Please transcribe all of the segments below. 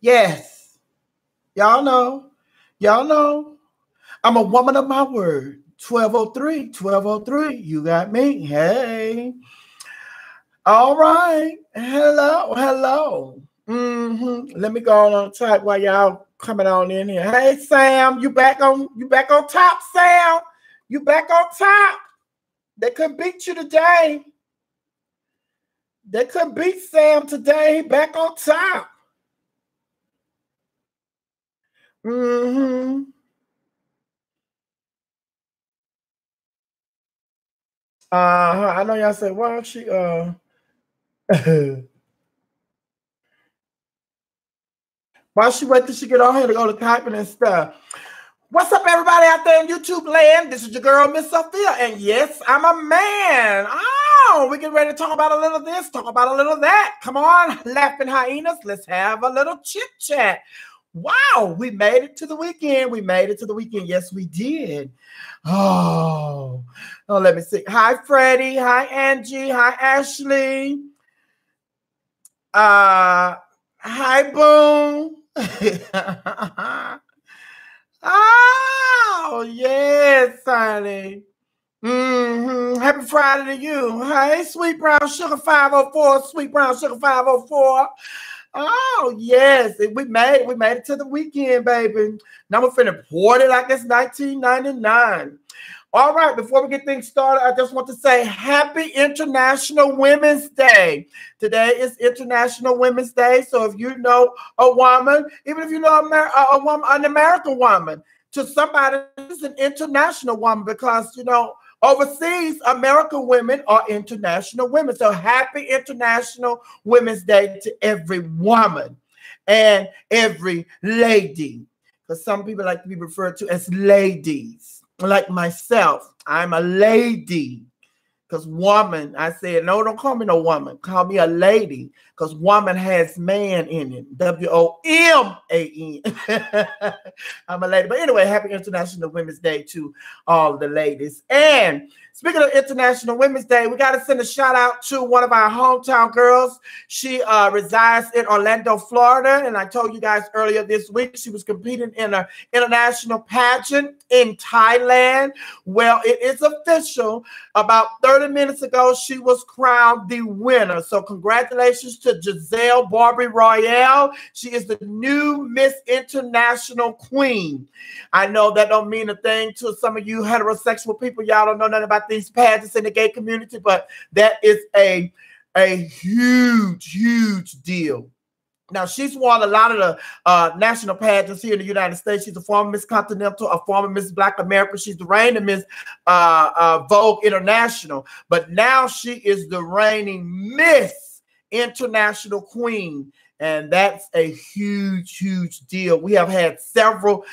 Yes. Y'all know. Y'all know. I'm a woman of my word. 1203. 1203. You got me. Hey. All right. Hello. Hello. Let me go on type while y'all coming on in here. Hey Sam, you back on top, Sam. You back on top. They couldn't beat you today. They couldn't beat Sam today. He back on top. I know y'all say, why don't she why she wait till she get on here to go to typing and stuff? What's up, everybody out there in YouTube land? This is your girl, Miss Sophia, and yes, I'm a man. Oh, we get ready to talk about a little this, talk about a little that. Come on, laughing hyenas, let's have a little chit chat. Wow, we made it to the weekend. We made it to the weekend. Yes, we did. Oh, let me see. Hi, Freddie. Hi, Angie. Hi, Ashley. Hi, Boom. Oh, yes, honey. Happy Friday to you. Hey, Sweet Brown Sugar 504. Sweet Brown Sugar 504. Oh, yes. We made it to the weekend, baby. Now we're finna pour it like it's 1999. All right, before we get things started, I just want to say Happy International Women's Day. Today is International Women's Day. So if you know a woman, even if you know a woman, an American woman, to somebody who's an international woman, because, you know, overseas, American women are international women. So happy International Women's Day to every woman and every lady. Because some people like to be referred to as ladies. Like myself, I'm a lady. Because woman, I said, no, don't call me no woman. Call me a lady. Because woman has man in it. W-O-M-A-N. I'm a lady. But anyway, happy International Women's Day to all the ladies. And speaking of International Women's Day, we got to send a shout out to one of our hometown girls. She resides in Orlando, Florida. And I told you guys earlier this week, she was competing in an international pageant in Thailand. Well, it is official. About 30 minutes ago, she was crowned the winner. So congratulations to Giselle Barbie Royale. She is the new Miss International Queen. I know that don't mean a thing to some of you heterosexual people. Y'all don't know nothing about these pageants in the gay community, but that is a huge, huge deal. Now, she's won a lot of the national pageants here in the United States. She's a former Miss Continental, a former Miss Black America. She's the reigning Miss Vogue International. But now she is the reigning Miss International Queen. And that's a huge, huge deal. We have had several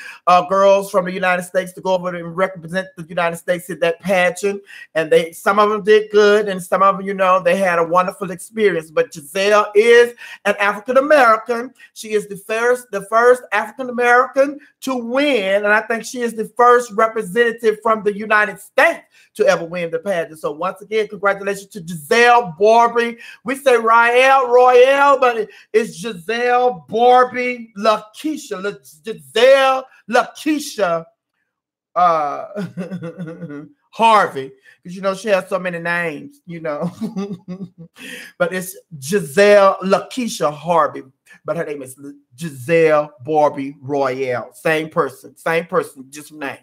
girls from the United States to go over and represent the United States in that pageant. And some of them did good, and some of them, you know, they had a wonderful experience. But Giselle is an African-American. She is the first African-American to win. And I think she is the first representative from the United States to ever win the pageant. So once again, congratulations to Giselle Barbie. We say Royale, but it's Giselle Barbie LaKeisha. Giselle LaKeisha Harvey. Because, you know, she has so many names, you know. But it's Giselle LaKeisha Harvey. But her name is Giselle Barbie Royale. Same person, just name.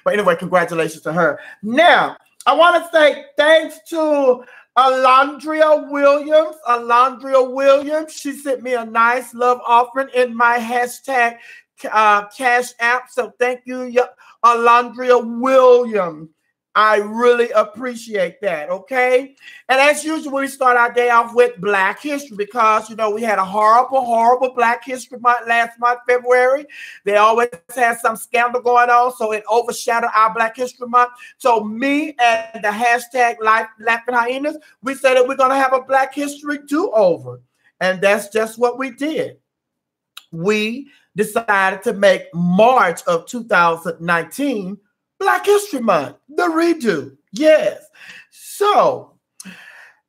But anyway, congratulations to her. Now, I want to say thanks to Alondria Williams. Alondria Williams, she sent me a nice love offering in my hashtag Cash App. So thank you, Alondria Williams. I really appreciate that, okay? And as usual, we start our day off with Black History because, you know, we had a horrible, horrible Black History Month last month, February. They always had some scandal going on, so it overshadowed our Black History Month. So me and the hashtag Laughing Hyenas, we said that we're going to have a Black History do-over. And that's just what we did. We decided to make March of 2019 Black History Month, the redo. Yes. So,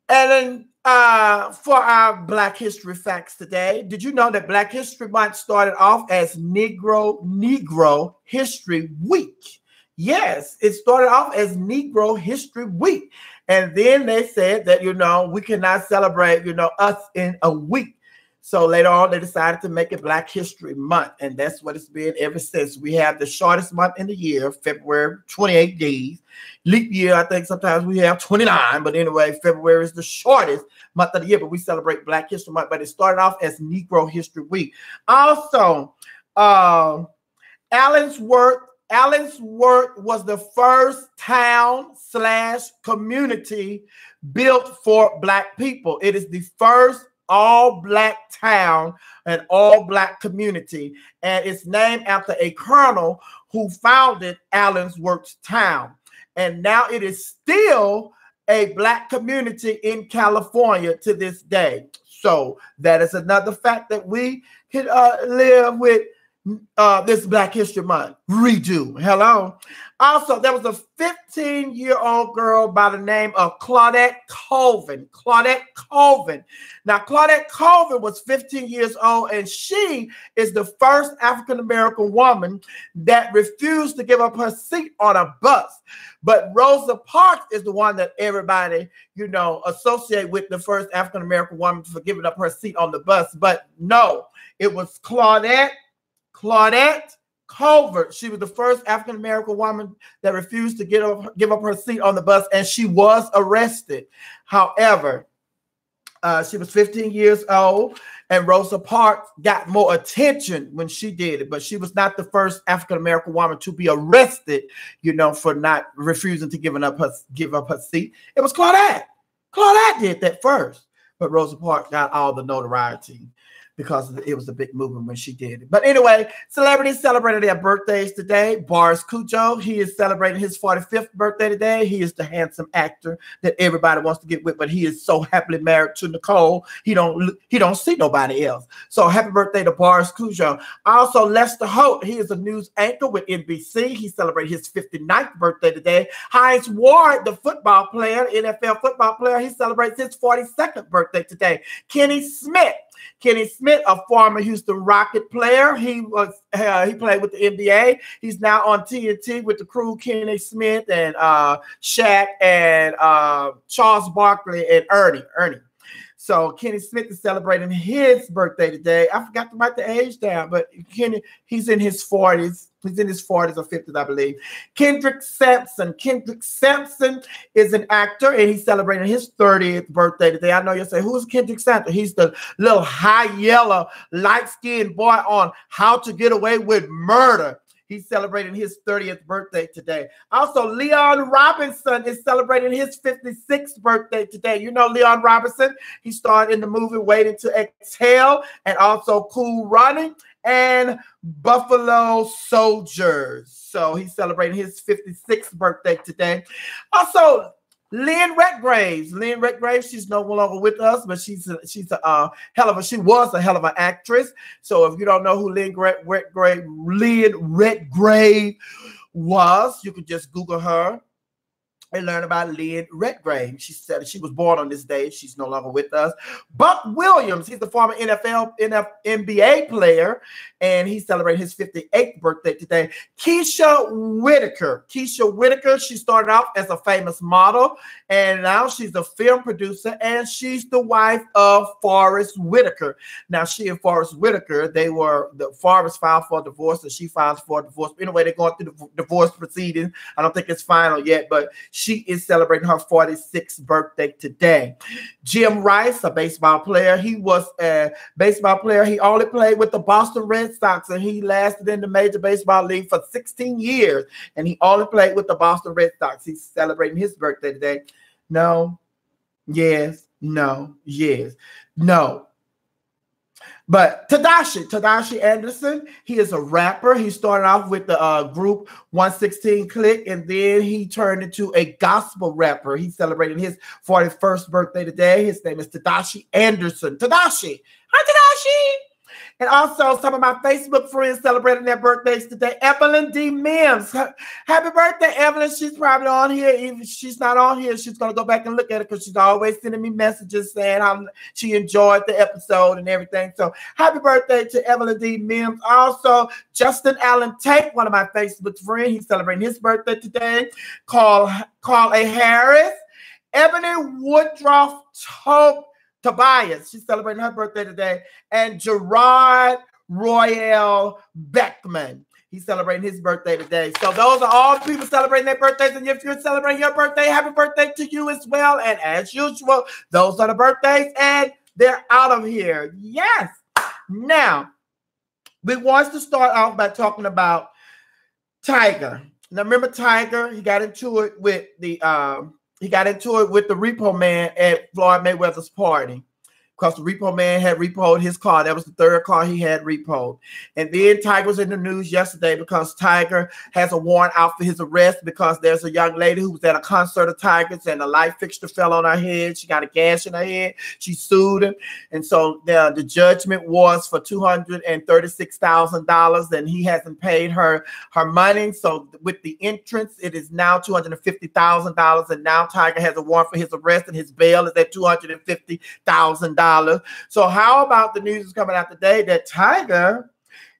and then For our Black History facts today, did you know that Black History Month started off as Negro History Week? Yes, it started off as Negro History Week. And then they said that, we cannot celebrate, us in a week. So later on, they decided to make it Black History Month. And that's what it's been ever since. We have the shortest month in the year, February, 28 days. Leap year, I think sometimes we have 29. But anyway, February is the shortest month of the year. But we celebrate Black History Month. But it started off as Negro History Week. Also, Allensworth was the first town/community built for Black people. It is the first all-Black town and all-Black community, and it's named after a colonel who founded Allensworth town. And now it is still a Black community in California to this day. So that is another fact that we can live with this Black History Month redo. Hello. Also, there was a 15-year-old girl by the name of Claudette Colvin. Claudette Colvin. Now, Claudette Colvin was 15 years old, and she is the first African-American woman that refused to give up her seat on a bus. But Rosa Parks is the one that everybody, associate with the first African-American woman for giving up her seat on the bus. But no, it was Claudette Colvin. She was the first African-American woman that refused to give up her seat on the bus, and she was arrested. However, she was 15 years old, and Rosa Parks got more attention when she did it, but she was not the first African-American woman to be arrested, for not refusing to give up her seat. It was Claudette. Claudette did that first, but Rosa Parks got all the notoriety because it was a big movement when she did it. But anyway, celebrities celebrated their birthdays today. Boris Cujo, he is celebrating his 45th birthday today. He is the handsome actor that everybody wants to get with, but he is so happily married to Nicole. He don't see nobody else. So happy birthday to Boris Cujo. Also, Lester Holt, he is a news anchor with NBC. He celebrated his 59th birthday today. Hines Ward, the football player, NFL football player, he celebrates his 42nd birthday today. Kenny Smith, a former Houston Rocket player. He played with the NBA. He's now on TNT with the crew, Kenny Smith and Shaq and Charles Barkley and Ernie. So Kenny Smith is celebrating his birthday today. I forgot to write the age down, but Kenny, he's in his 40s. He's in his 40s or 50s, I believe. Kendrick Simpson. Kendrick Simpson is an actor, and he's celebrating his 30th birthday today. I know you'll say, who's Kendrick Simpson? He's the little high yellow, light-skinned boy on How to Get Away with Murder. He's celebrating his 30th birthday today. Also, Leon Robinson is celebrating his 56th birthday today. You know Leon Robinson. He starred in the movie Waiting to Exhale and also Cool Running and Buffalo Soldiers. So he's celebrating his 56th birthday today. Also, Lynn Redgrave. Lynn Redgrave, she's no longer with us, but she was a hell of an actress. So if you don't know who Lynn Redgrave was, you could just Google her and learn about Lynn Redgrave. She said she was born on this day. She's no longer with us. Buck Williams, he's the former NBA player, and he's celebrating his 58th birthday today. Keisha Whitaker. Keisha Whitaker, she started off as a famous model, and now she's a film producer, and she's the wife of Forrest Whitaker. Now, she and Forrest Whitaker, Forrest filed for divorce, and she files for divorce. But anyway, they're going through the divorce proceedings. I don't think it's final yet, but she is celebrating her 46th birthday today. Jim Rice, a baseball player. He was a baseball player. He only played with the Boston Red Sox, and he lasted in the Major Baseball League for 16 years, and he only played with the Boston Red Sox. He's celebrating his birthday today. No, yes, no, yes, no. But Tadashi Anderson, he is a rapper. He started off with the group 116 Click, and then he turned into a gospel rapper. He's celebrating his 41st birthday today. His name is Tadashi Anderson. Tadashi. Hi, Tadashi. And also some of my Facebook friends celebrating their birthdays today. Evelyn D. Mims. Happy birthday, Evelyn. She's probably on here. Even if she's not on here, she's going to go back and look at it because she's always sending me messages saying how she enjoyed the episode and everything. So happy birthday to Evelyn D. Mims. Also, Justin Allen Tate, one of my Facebook friends. He's celebrating his birthday today. Carl A. Harris. Ebony Woodruff Tobias, she's celebrating her birthday today. And Gerard Royale Beckman, he's celebrating his birthday today. So those are all the people celebrating their birthdays. And if you're celebrating your birthday, happy birthday to you as well. And as usual, those are the birthdays and they're out of here. Yes. Now, we want to start off by talking about Tiger. Now, remember Tiger? He got into it with the repo man at Floyd Mayweather's party because the repo man had repoed his car. That was the third car he had repoed. And then Tiger was in the news yesterday because Tiger has a warrant out for his arrest because there's a young lady who was at a concert of Tiger's and a light fixture fell on her head. She got a gash in her head. She sued him. And so the judgment was for $236,000 and he hasn't paid her money. So with the entrance, it is now $250,000. And now Tiger has a warrant for his arrest and his bail is at $250,000. So how about the news is coming out today that Tiger,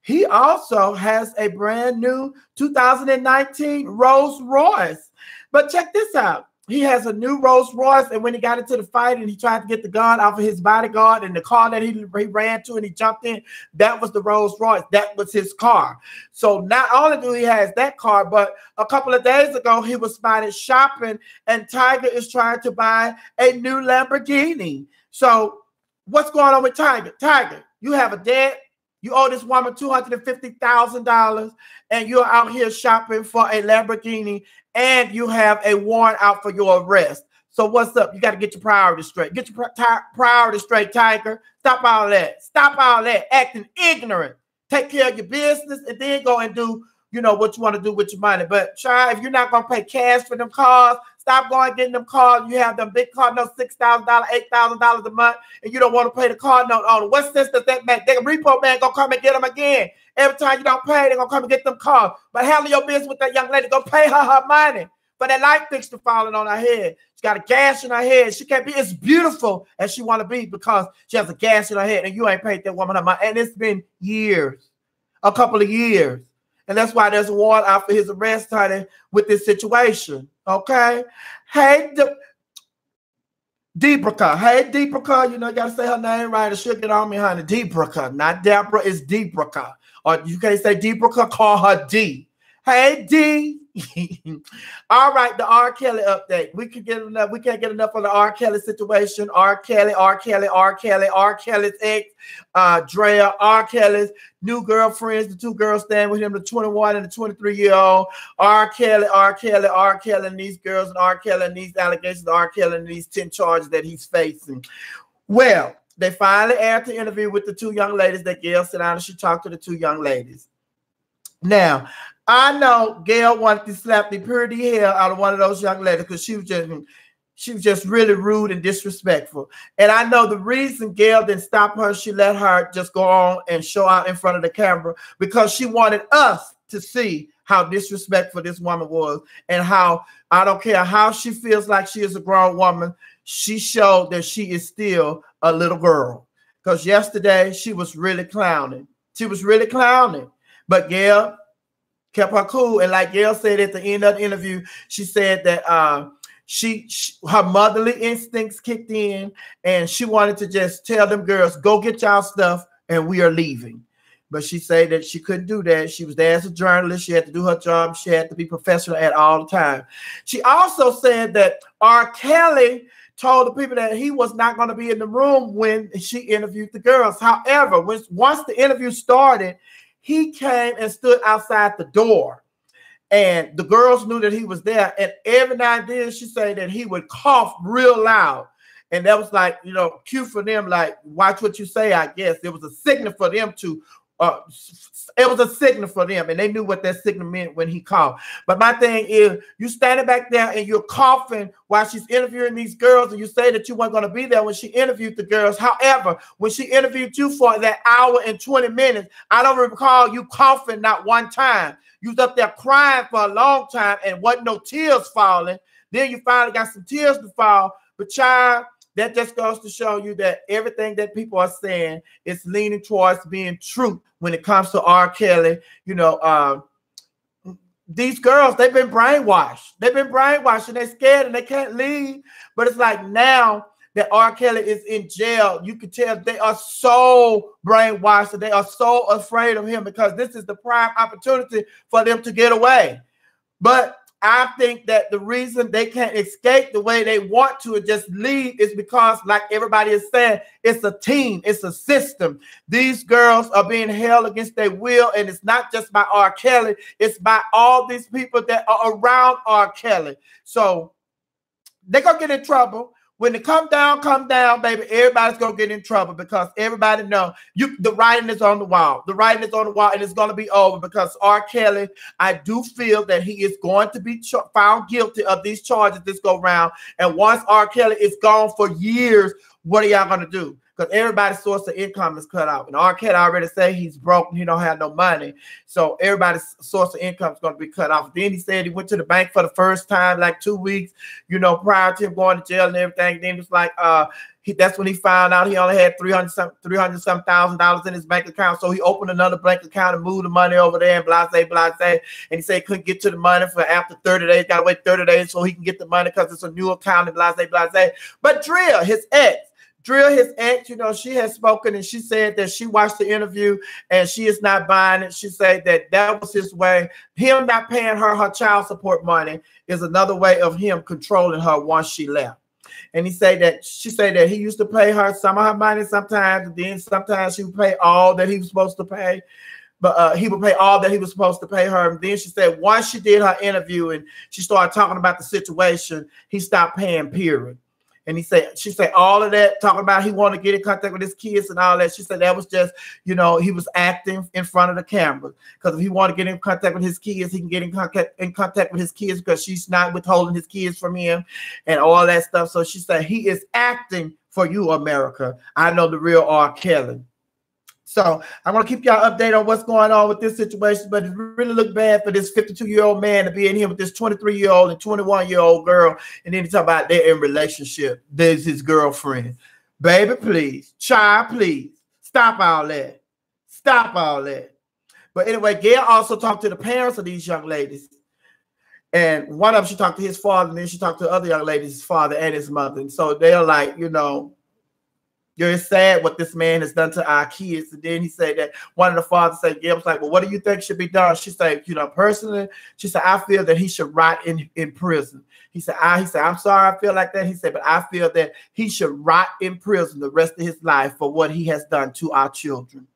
he also has a brand new 2019 Rolls Royce. But check this out. He has a new Rolls Royce, and when he got into the fight and he tried to get the gun off of his bodyguard and the car that he ran to and he jumped in, that was the Rolls Royce. That was his car. So not only do he has that car, but a couple of days ago, he was spotted shopping, and Tiger is trying to buy a new Lamborghini. So what's going on with Tiger? Tiger, you have a debt. You owe this woman $250,000 and you're out here shopping for a Lamborghini and you have a warrant out for your arrest. So what's up? You got to get your priorities straight. Get your priorities straight, Tiger. Stop all that. Stop all that acting ignorant. Take care of your business and then go and do, what you want to do with your money. But try, if you're not going to pay cash for them cars, stop going getting them cars. You have them big car notes, $6,000, $8,000 a month, and you don't want to pay the car note on it. What sense does that make? The repo man gonna come and get them again. Every time you don't pay, they're gonna come and get them cars. But handle your business with that young lady. Go pay her money for that light fixture falling on her head. She got a gash in her head. She can't be as beautiful as she want to be because she has a gash in her head, and you ain't paid that woman her money. And it's been years, a couple of years. And that's why there's a warrant out for his arrest, honey, with this situation. Okay? Hey, Deeprika. Hey, Deeprika. You got to say her name right. She'll get on me, honey. Deeprika. Not Deborah. It's Deeprika. Or you can't say Deeprika. Call her D. Hey, D. All right, the R. Kelly update. We can't get enough of the R. Kelly situation. R. Kelly's ex, Drea, R. Kelly's new girlfriends, the two girls staying with him, the 21 and the 23-year-old. R. Kelly, and these girls, and R. Kelly, and these allegations, R. Kelly, and these 10 charges that he's facing. Well, they finally aired the interview with the two young ladies that Gail sat down and she talked to the two young ladies. Now, I know Gail wanted to slap the purity hell out of one of those young ladies because she was just really rude and disrespectful. And I know the reason Gail didn't stop her, she let her just go on and show out in front of the camera because she wanted us to see how disrespectful this woman was and how, I don't care how she feels like she is a grown woman, she showed that she is still a little girl. Because yesterday she was really clowning. But Gail kept her cool. And like Gail said at the end of the interview, she said that her motherly instincts kicked in and she wanted to just tell them girls, go get y'all stuff and we are leaving. But she said that she couldn't do that. She was there as a journalist. She had to do her job. She had to be professional at all the time. She also said that R. Kelly told the people that he was not going to be in the room when she interviewed the girls. However, once the interview started, he came and stood outside the door and the girls knew that he was there. And every now and then she said that he would cough real loud. And that was like, cue for them, like, watch what you say, I guess. It was a signal for them to it was a signal for them, and they knew what that signal meant when he called. But my thing is, you standing back there and you're coughing while she's interviewing these girls, and you say that you weren't going to be there when she interviewed the girls. However, when she interviewed you for that hour and 20 minutes, I don't recall you coughing not one time. You was up there crying for a long time and wasn't no tears falling. Then you finally got some tears to fall. But child, that just goes to show you that everything that people are saying is leaning towards being true when it comes to R. Kelly. You know, these girls, they've been brainwashed. They've been brainwashed and they're scared and they can't leave. But it's like now that R. Kelly is in jail, you can tell they are so brainwashed and they are so afraid of him because this is the prime opportunity for them to get away. But I think that the reason they can't escape the way they want to and just leave is because, like everybody is saying, it's a team, it's a system. These girls are being held against their will, and it's not just by R. Kelly, it's by all these people that are around R. Kelly. So they're going to get in trouble. When it come down, baby, everybody's going to get in trouble because everybody know the writing is on the wall. The writing is on the wall, and it's going to be over because R. Kelly, I do feel that he is going to be found guilty of these charges this go round. And once R. Kelly is gone for years, what are y'all going to do? Because everybody's source of income is cut off. And R. Kelly already said he's broke and he don't have no money. So everybody's source of income is going to be cut off. Then he said he went to the bank for the first time, like 2 weeks, you know, prior to him going to jail and everything. Then it was like, that's when he found out he only had $300,000 in his bank account. So he opened another bank account and moved the money over there and blase. And he said he couldn't get to the money for after 30 days. Got to wait 30 days so he can get the money because it's a new account and blase. But Drill, his ex, you know, she has spoken and she said that she watched the interview and she is not buying it. She said that was his way. Him not paying her child support money is another way of him controlling her once she left. And she said that he used to pay her some of her money sometimes, and then sometimes she would pay all that he was supposed to pay. But he would pay all that he was supposed to pay her. And then she said once she did her interview and she started talking about the situation, he stopped paying, period. And she said all of that, talking about he wanted to get in contact with his kids and all that. She said that was just, you know, he was acting in front of the camera. Because if he wanted to get in contact with his kids, he can get in contact with his kids because she's not withholding his kids from him and all that stuff. So she said he is acting for you, America. I know the real R. Kelly. So I'm going to keep y'all updated on what's going on with this situation, but it really looked bad for this 52-year-old man to be in here with this 23-year-old and 21-year-old girl, and then he talk about they're in relationship. There's his girlfriend. Baby, please. Child, please. Stop all that. Stop all that. But anyway, Gail also talked to the parents of these young ladies. And one of them, she talked to his father, and then she talked to the other young ladies, his father and his mother. And so they're like, you know, you're sad what this man has done to our kids. And then he said that one of the fathers said, Gail was like, well, what do you think should be done? She said, you know, personally, she said, I feel that he should rot in prison. He said, I'm sorry I feel like that. He said, but I feel that he should rot in prison the rest of his life for what he has done to our children.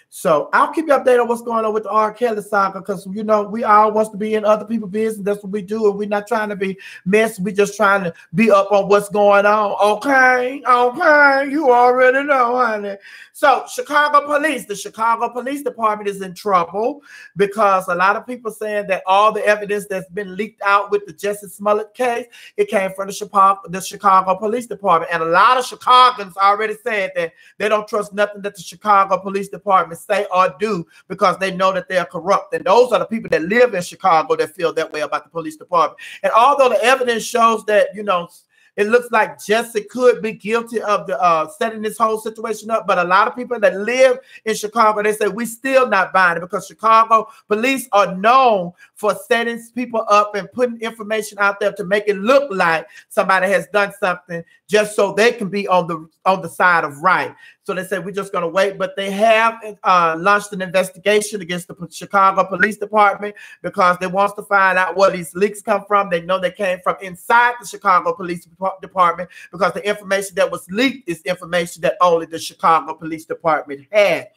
So I'll keep you updated on what's going on with the R. Kelly saga because, you know, we all want to be in other people's business. That's what we do. And we're not trying to be messy. We're just trying to be up on what's going on. Okay. You already know, honey. So the Chicago Police Department is in trouble because a lot of people saying that all the evidence that's been leaked out with the Jussie Smollett case, it came from the Chicago Police Department. And a lot of Chicagoans already said that they don't trust nothing that the Chicago Police Department say or do because they know that they are corrupt. And those are the people that live in Chicago that feel that way about the police department. And although the evidence shows that, you know, it looks like Jussie could be guilty of the setting this whole situation up. But a lot of people that live in Chicago, they say we still not buying it because Chicago police are known for setting people up and putting information out there to make it look like somebody has done something just so they can be on the side of right. So they said we're just going to wait. But they have launched an investigation against the Chicago Police Department because they want to find out where these leaks come from. They know they came from inside the Chicago Police Department because the information that was leaked is information that only the Chicago Police Department had.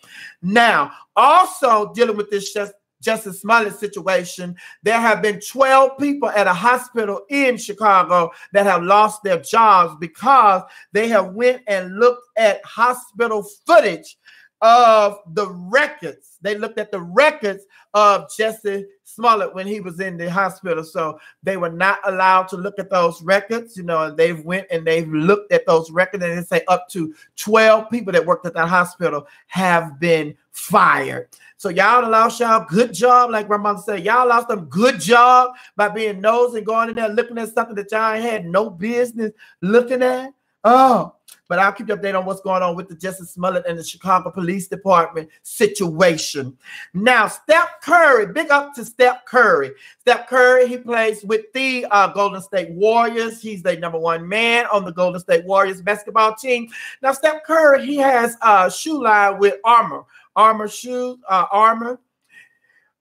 Now, also dealing with this Jussie Smollett situation, there have been 12 people at a hospital in Chicago that have lost their jobs because they have went and looked at hospital footage of the records. They looked at the records of Jesse Smollett when he was in the hospital. So they were not allowed to look at those records, you know, and they've went and they've looked at those records, and they say up to 12 people that worked at that hospital have been fired. So y'all lost y'all good job, like Grandma said. Y'all lost them good job by being nosy and going in there looking at something that y'all had no business looking at. Oh, but I'll keep you updated on what's going on with the Jesse Smollett and the Chicago Police Department situation. Now, Steph Curry, big up to Steph Curry. Steph Curry, he plays with the Golden State Warriors. He's the #1 man on the Golden State Warriors basketball team. Now, Steph Curry, he has a shoe line with Armor shoes, Armor.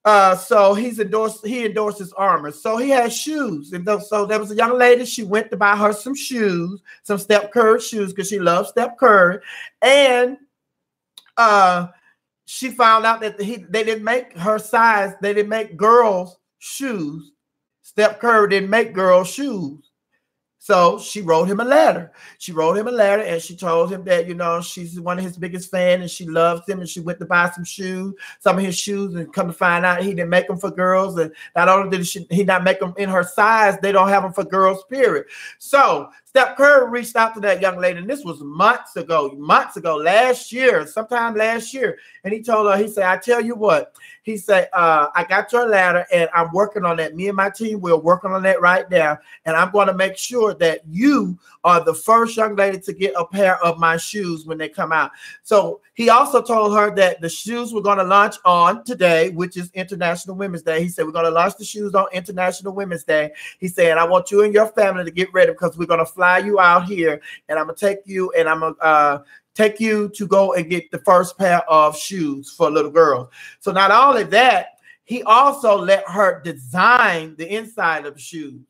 So he endorses Armor. So he has shoes. And so there was a young lady, she went to buy her some shoes, some Steph Curry shoes, because she loves Steph Curry. And she found out that they didn't make her size. They didn't make girls' shoes. Steph Curry didn't make girls' shoes. So she wrote him a letter. She wrote him a letter, and she told him that, you know, she's one of his biggest fans and she loves him, and she went to buy some of his shoes, and come to find out he didn't make them for girls. And not only did he not make them in her size, they don't have them for girls, period. So Steph Curry reached out to that young lady, and this was months ago, last year, sometime last year. And he told her, he said, I tell you what, he said, I got your letter and I'm working on that. Me and my team, we're working on that right now. And I'm going to make sure that you are the first young lady to get a pair of my shoes when they come out. So he also told her that the shoes were going to launch on today, which is International Women's Day. He said, we're going to launch the shoes on International Women's Day. He said, I want you and your family to get ready, because we're going to fly you out here, and I'm going to take you, and I'm going to take you to go and get the first pair of shoes for little girls. So not only that, he also let her design the inside of the shoes.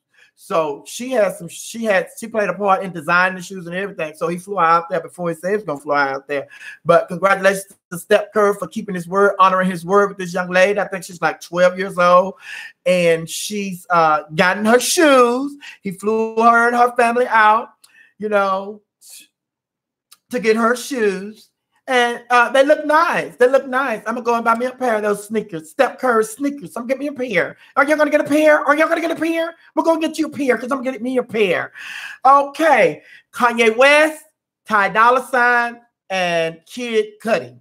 So she played a part in designing the shoes and everything. So he flew out there before he said he was going to fly out there. But congratulations to Steph Curry for keeping his word, honoring his word with this young lady. I think she's like 12 years old, and she's gotten her shoes. He flew her and her family out, you know, to get her shoes. And they look nice. They look nice. I'm going to go and buy me a pair of those sneakers. Steph Curry sneakers. I'm going to get me a pair. Are you going to get a pair? Are you going to get a pair? We're going to get you a pair, because I'm going to get me a pair. Okay. Kanye West, Ty Dolla $ign, and Kid Cudi.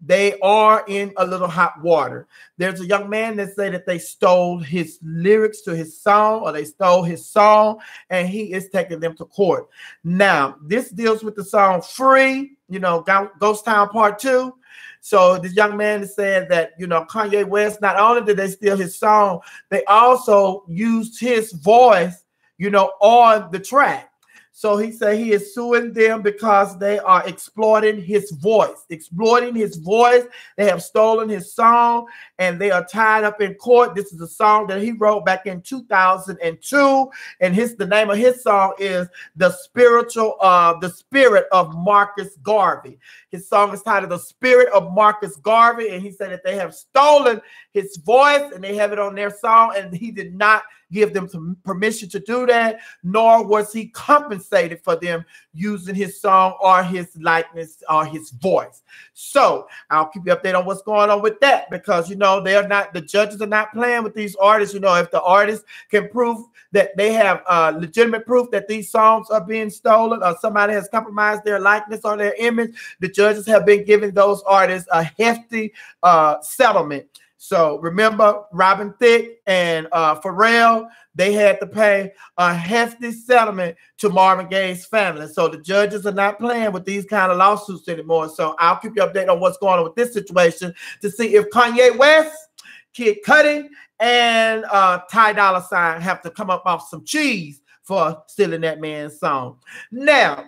They are in a little hot water. There's a young man that said that they stole his lyrics to his song, or they stole his song, and he is taking them to court. Now, this deals with the song Free, you know, Ghost Town Part 2. So this young man said that, you know, Kanye West, not only did they steal his song, they also used his voice, you know, on the track. So he said he is suing them because they are exploiting his voice. They have stolen his song, and they are tied up in court. This is a song that he wrote back in 2002, and the name of his song is The Spirit of Marcus Garvey. His song is titled The Spirit of Marcus Garvey, and he said that they have stolen his voice, and they have it on their song, and he did not give them permission to do that, nor was he compensated for them using his song or his likeness or his voice. So I'll keep you updated on what's going on with that, because, you know, the judges are not playing with these artists. You know, if the artists can prove that they have legitimate proof that these songs are being stolen, or somebody has compromised their likeness or their image, the judges have been giving those artists a hefty settlement. So remember, Robin Thicke and Pharrell, they had to pay a hefty settlement to Marvin Gaye's family. So the judges are not playing with these kind of lawsuits anymore. So I'll keep you updated on what's going on with this situation to see if Kanye West, Kid Cudi, and Ty Dolla $ign have to come up off some cheese for stealing that man's song. Now,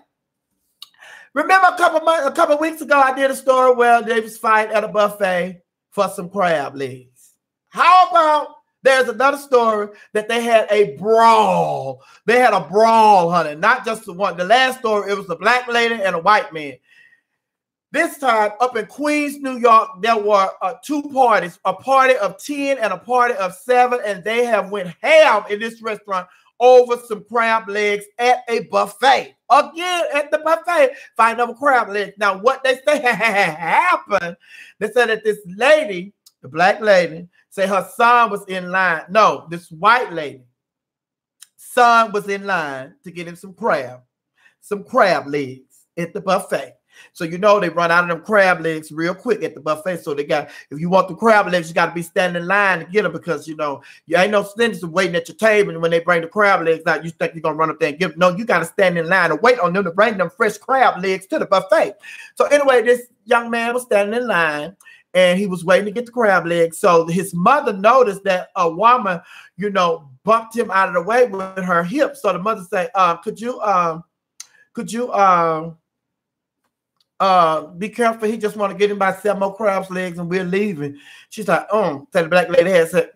remember a couple weeks ago, I did a story where they was fighting at a buffet for some crab legs. How about there's another story that they had a brawl. They had a brawl, honey. Not just the one. The last story, it was a black lady and a white man. This time up in Queens, New York, there were two parties, a party of 10 and a party of 7, and they have went ham in this restaurant over some crab legs at a buffet. again at the buffet, fighting over crab legs. Now, what they say happened, they said that this lady, the black lady, say her son was in line. No, this white lady, son was in line to get him some crab legs at the buffet. So you know they run out of them crab legs real quick at the buffet. So they got, if you want the crab legs, you got to be standing in line to get them, because you know you ain't no sense of waiting at your table, and when they bring the crab legs out, you think you're gonna run up there and give them. No, you got to stand in line and wait on them to bring them fresh crab legs to the buffet. So anyway, this young man was standing in line and he was waiting to get the crab legs. So his mother noticed that a woman, you know, bumped him out of the way with her hip. So the mother said, could you be careful, he just want to get him by 7 more crab's legs and we're leaving. She's like, so the black lady had said,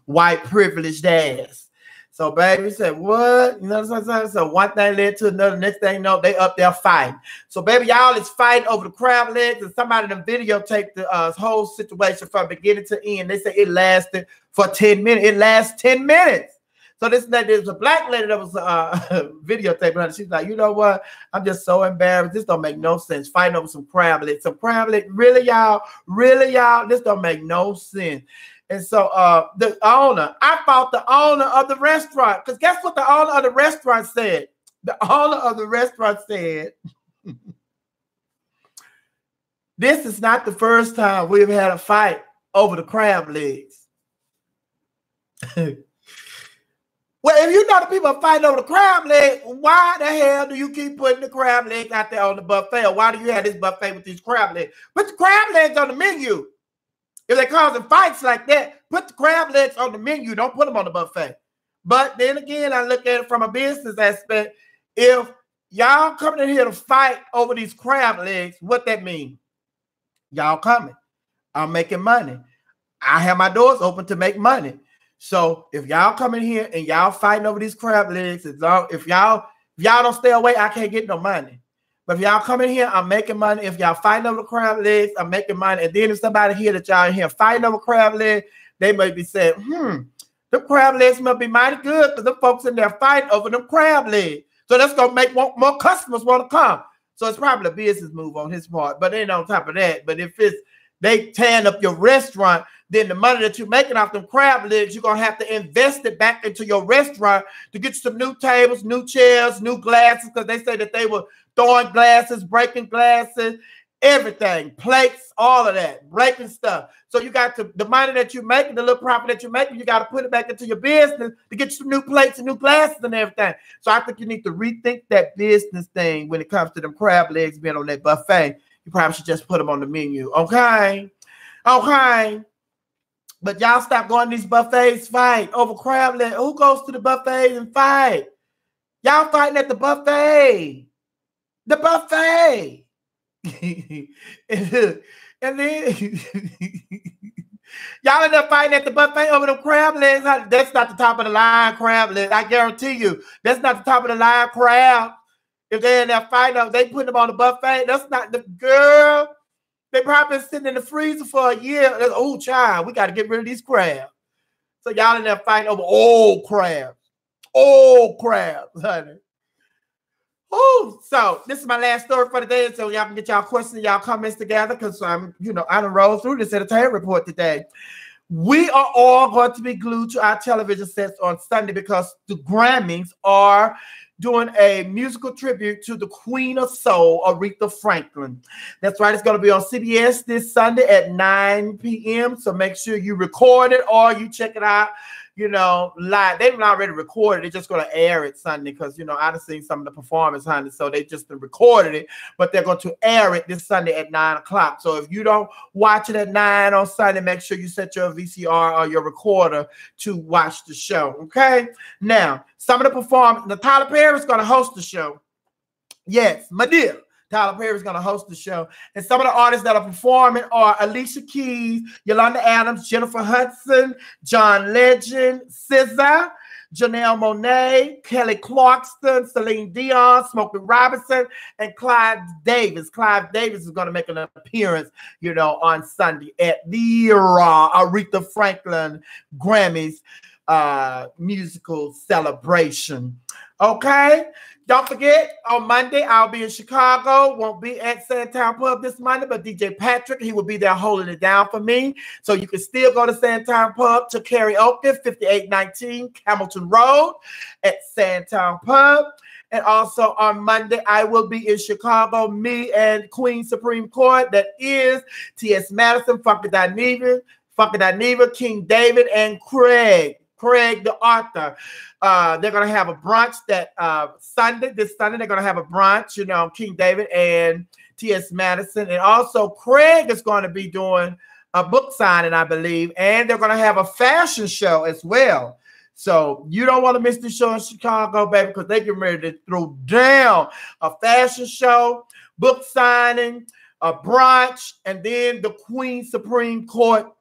white privileged ass. So baby said, what? You know what I'm saying? So one thing led to another. Next thing you know, they up there fighting. So baby, y'all is fighting over the crab legs, and somebody in the videotaped the whole situation from beginning to end. They say it lasted for 10 minutes. It lasts 10 minutes. So this lady, there's a black lady that was videotaping her. She's like, you know what? I'm just so embarrassed. This don't make no sense. Fighting over some crab legs. Some crab legs. Really, y'all? Really, y'all? This don't make no sense. And so the owner, I fought the owner of the restaurant, because guess what the owner of the restaurant said? The owner of the restaurant said, this is not the first time we've had a fight over the crab legs. Well, if you know the people are fighting over the crab leg, why the hell do you keep putting the crab legs out there on the buffet? Or why do you have this buffet with these crab legs? Put the crab legs on the menu. If they're causing fights like that, put the crab legs on the menu. Don't put them on the buffet. But then again, I look at it from a business aspect. If y'all coming in here to fight over these crab legs, what that mean? Y'all coming. I'm making money. I have my doors open to make money. So if y'all come in here and y'all fighting over these crab legs, if y'all don't stay away, I can't get no money. But if y'all come in here, I'm making money. If y'all fighting over the crab legs, I'm making money. And then if somebody here that y'all in here fighting over crab legs, they may be saying, the crab legs must be mighty good, because the folks in there fighting over them crab legs. So that's going to make more customers want to come. So it's probably a business move on his part. But then on top of that, but if it's they tearing up your restaurant, then the money that you're making off them crab legs, you're going to have to invest it back into your restaurant to get you some new tables, new chairs, new glasses, because they say that they were throwing glasses, breaking glasses, everything, plates, all of that, breaking stuff. So you got to, the money that you're making, the little profit that you're making, you got to put it back into your business to get you some new plates and new glasses and everything. So I think you need to rethink that business thing when it comes to them crab legs being on that buffet. You probably should just put them on the menu. Okay. Okay. But y'all stop going to these buffets, fight over crab legs. Who goes to the buffet and fight? Y'all fighting at the buffet. The buffet. and then y'all end up fighting at the buffet over them crab legs. That's not the top of the line crab legs. I guarantee you, that's not the top of the line crab. If they're in there fighting, they put them on the buffet. That's not the girl. They probably been sitting in the freezer for a year. Oh, child, we got to get rid of these crabs. So y'all in there fighting over old crabs. Old crabs, honey. Oh, so this is my last story for the day. So y'all can get y'all questions, y'all comments together, because I done rolled through this entertainment report today. We are all going to be glued to our television sets on Sunday, because the Grammys are doing a musical tribute to the Queen of Soul, Aretha Franklin. That's right. It's going to be on CBS this Sunday at 9 p.m. So make sure you record it or you check it out, live. They've already recorded it. They're just going to air it Sunday because, I've seen some of the performance, honey. So they just recorded it, but they're going to air it this Sunday at 9 o'clock. So if you don't watch it at 9 on Sunday, make sure you set your VCR or your recorder to watch the show. Okay. Now, some of the performance, Tyler Perry is going to host the show. Yes, my dear. Tyler Perry is going to host the show. And some of the artists that are performing are Alicia Keys, Yolanda Adams, Jennifer Hudson, John Legend, SZA, Janelle Monáe, Kelly Clarkson, Celine Dion, Smokey Robinson, and Clive Davis. Clive Davis is going to make an appearance, on Sunday at the Aretha Franklin Grammys musical celebration. Okay, don't forget, on Monday I'll be in Chicago. Won't be at Sandtown Pub this Monday, but DJ Patrick, he will be there holding it down for me. So you can still go to Sandtown Pub to karaoke, 5819 Hamilton Road at Sandtown Pub. And also on Monday, I will be in Chicago, me and Queen Supreme Court. That is T.S. Madison, Funky Dineva, King David, and Craig the author. They're going to have a brunch this Sunday. They're going to have a brunch, King David and T.S. Madison. And also Craig is going to be doing a book signing, I believe. And they're going to have a fashion show as well. So you don't want to miss the show in Chicago, baby, because they get ready to throw down a fashion show, book signing, a brunch, and then the Queen Supreme Court.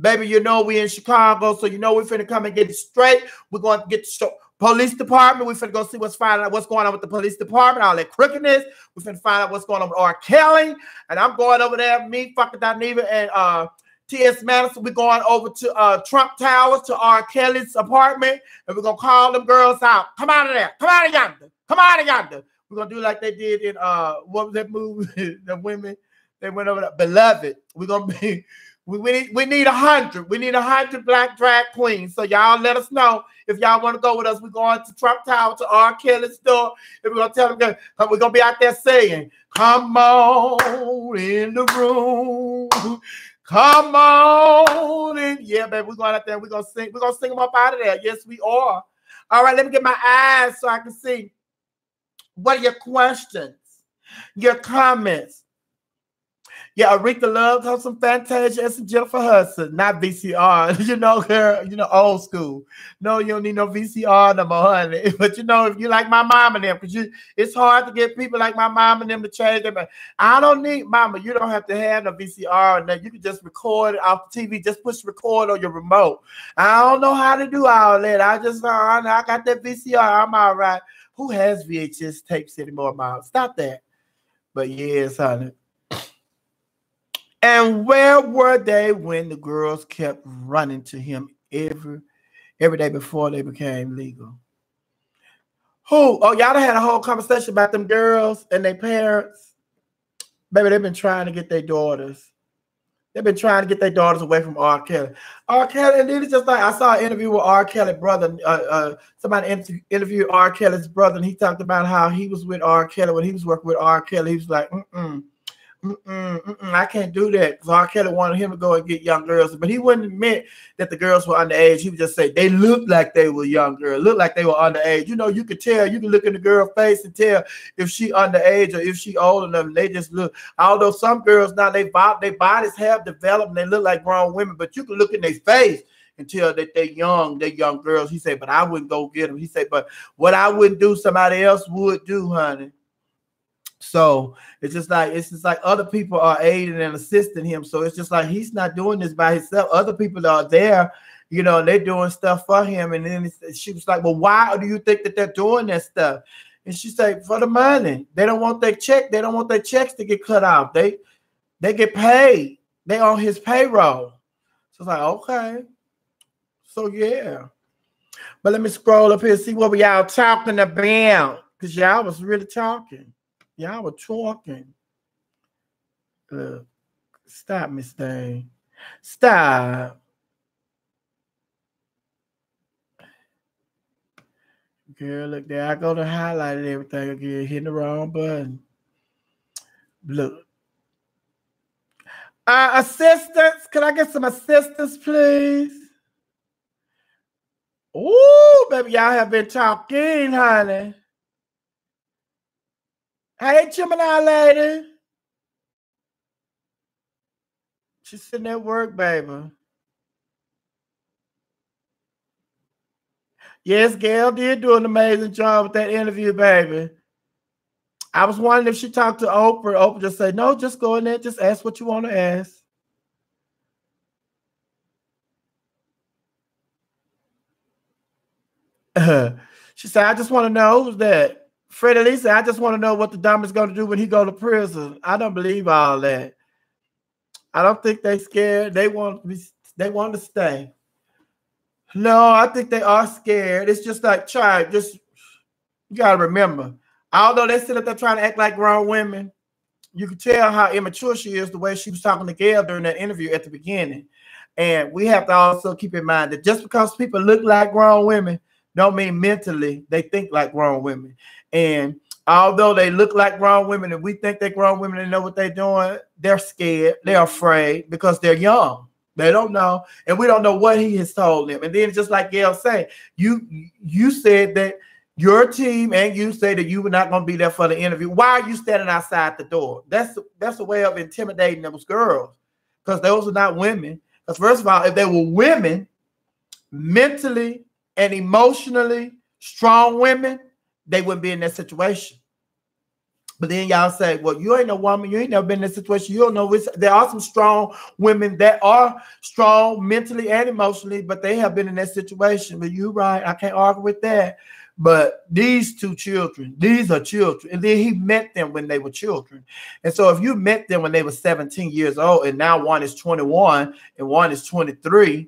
Baby, we in Chicago, so we're finna come and get it straight. We're going to get the police department. We're finna go see what's going on with the police department, all that crookedness. We're finna find out what's going on with R. Kelly. And I'm going over there, me, Funky Dineva, and T.S. Madison. We're going over to Trump Towers, to R. Kelly's apartment, and we're going to call them girls out. Come out of there. Come out of yonder. Come out of yonder. We're going to do like they did in, what was that movie? The women, they went over there. Beloved. We're going to be... We need 100. We need 100 black drag queens. So y'all let us know if y'all want to go with us. We're going to Trump Tower, to R. Kelly's store. And we're going to tell them, we're going to be out there saying, come on in the room. Come on in. Yeah, baby, we're going out there and we're going to sing. We're going to sing them up out of there. Yes, we are. All right, let me get my eyes so I can see. What are your questions? Your comments? Yeah, Aretha loves her some Fantasia and some Jennifer Hudson, not VCR. Girl, old school. No, you don't need no VCR no more, honey. But if you like my mom and them, because it's hard to get people like my mom and them to change them. I don't need, mama, you don't have to have no VCR and that. You can just record it off the TV. Just push record on your remote. I don't know how to do all that. I got that VCR. I'm all right. Who has VHS tapes anymore, mom? Stop that. But yes, honey. And where were they when the girls kept running to him every day before they became legal? Who? Oh, y'all had a whole conversation about them girls and their parents. Baby, they've been trying to get their daughters. They've been trying to get their daughters away from R. Kelly. R. Kelly, and then it's just like I saw an interview with R. Kelly's brother. Somebody interviewed R. Kelly's brother, and he talked about how he was with R. Kelly when he was working with R. Kelly. He was like, I can't do that, because R. Kelly wanted him to go and get young girls, but he wouldn't admit that the girls were underage. He would just say they looked like they were young girls, looked like they were underage. You could tell. You can look in the girl's face and tell if she underage or if she old enough. They just look. Although some girls now, their bodies have developed and they look like grown women, but you can look in their face and tell that they're young girls. He said, but I wouldn't go get them. He said, but what I wouldn't do, somebody else would do, honey. So it's just like other people are aiding and assisting him. So it's just like he's not doing this by himself. Other people are there, they're doing stuff for him. And then she was like, well, why do you think that they're doing that stuff? And she said, for the money. They don't want their check. They don't want their checks to get cut off. They get paid. They on his payroll. So it's like, okay. So yeah. But let me scroll up here and see what we y'all talking about. Because y'all was really talking. Y'all were talking. Stop, Miss Thing. Stop. Girl, look there. I go to highlight everything again. Hitting the wrong button. Look. Assistance. Can I get some assistance, please? Ooh, baby, y'all have been talking, honey. Hey, Gemini lady. She's sitting at work, baby. Yes, Gail did do an amazing job with that interview, baby. I was wondering if she talked to Oprah. Oprah just said, no, just go in there. Just ask what you want to ask. She said, I just want to know who's that. Freddie Lee said, I just want to know what the dumb is going to do when he go to prison. I don't believe all that. I don't think they scared. They want to stay. No, I think they are scared. It's just like, you gotta remember, although they sit up there trying to act like grown women, you can tell how immature she is the way she was talking to Gail during that interview at the beginning. And we have to also keep in mind that just because people look like grown women don't mean mentally they think like grown women. And although they look like grown women and we think they're grown women and know what they're doing, they're scared, they're afraid because they're young. They don't know, and we don't know what he has told them. And then just like Gail said, you said that your team and you say that you were not going to be there for the interview. Why are you standing outside the door? That's a way of intimidating those girls, because those are not women. Because first of all, if they were women, mentally and emotionally strong women, they wouldn't be in that situation. But then y'all say, well, you ain't no woman. You ain't never been in this situation. You don't know. There are some strong women that are strong mentally and emotionally, but they have been in that situation. But you're right. I can't argue with that. But these two children, these are children. And then he met them when they were children. And so if you met them when they were 17 years old and now one is 21 and one is 23,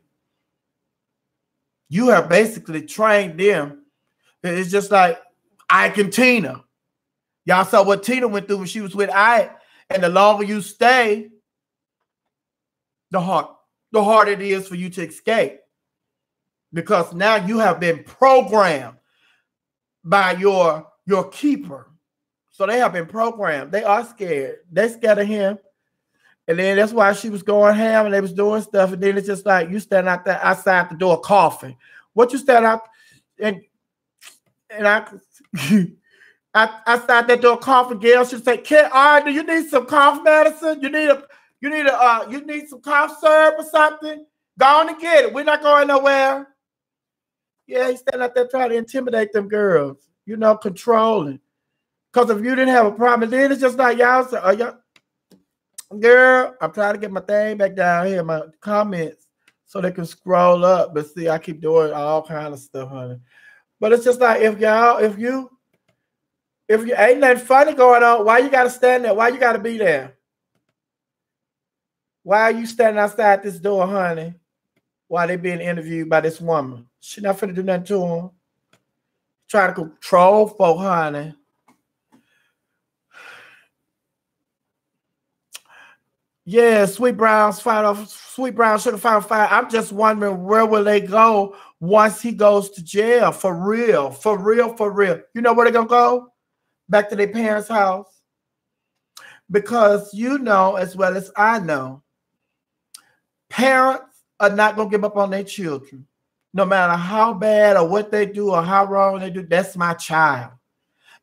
you have basically trained them. It's just like Ike and Tina. Y'all saw what Tina went through when she was with Ike. And the longer you stay, the harder it is for you to escape. Because now you have been programmed by your keeper. So they have been programmed. They are scared. They're scared of him. And then that's why she was going ham and they was doing stuff. And then it's just like you stand out there outside the door coughing. What you stand out and I started that door coughing. Gail should say, do you need some cough medicine? You need some cough syrup or something? Go on and get it. We're not going nowhere. Yeah, he's standing out there trying to intimidate them girls, controlling. Because if you didn't have a problem, then it's just like y'all say, girl, I'm trying to get my thing back down here, my comments, so they can scroll up. But see, I keep doing all kind of stuff, honey. But it's just like if you ain't nothing funny going on, why you gotta stand there? Why you gotta be there? Why are you standing outside this door, honey? While they being interviewed by this woman? She not finna do nothing to him. Trying to control folk, honey. Yeah, Sweet Brown Sugar Final Five. I'm just wondering where will they go once he goes to jail? For real. You know where they're gonna go? Back to their parents' house. Because you know as well as I know, parents are not gonna give up on their children. No matter how bad or what they do or how wrong they do, that's my child.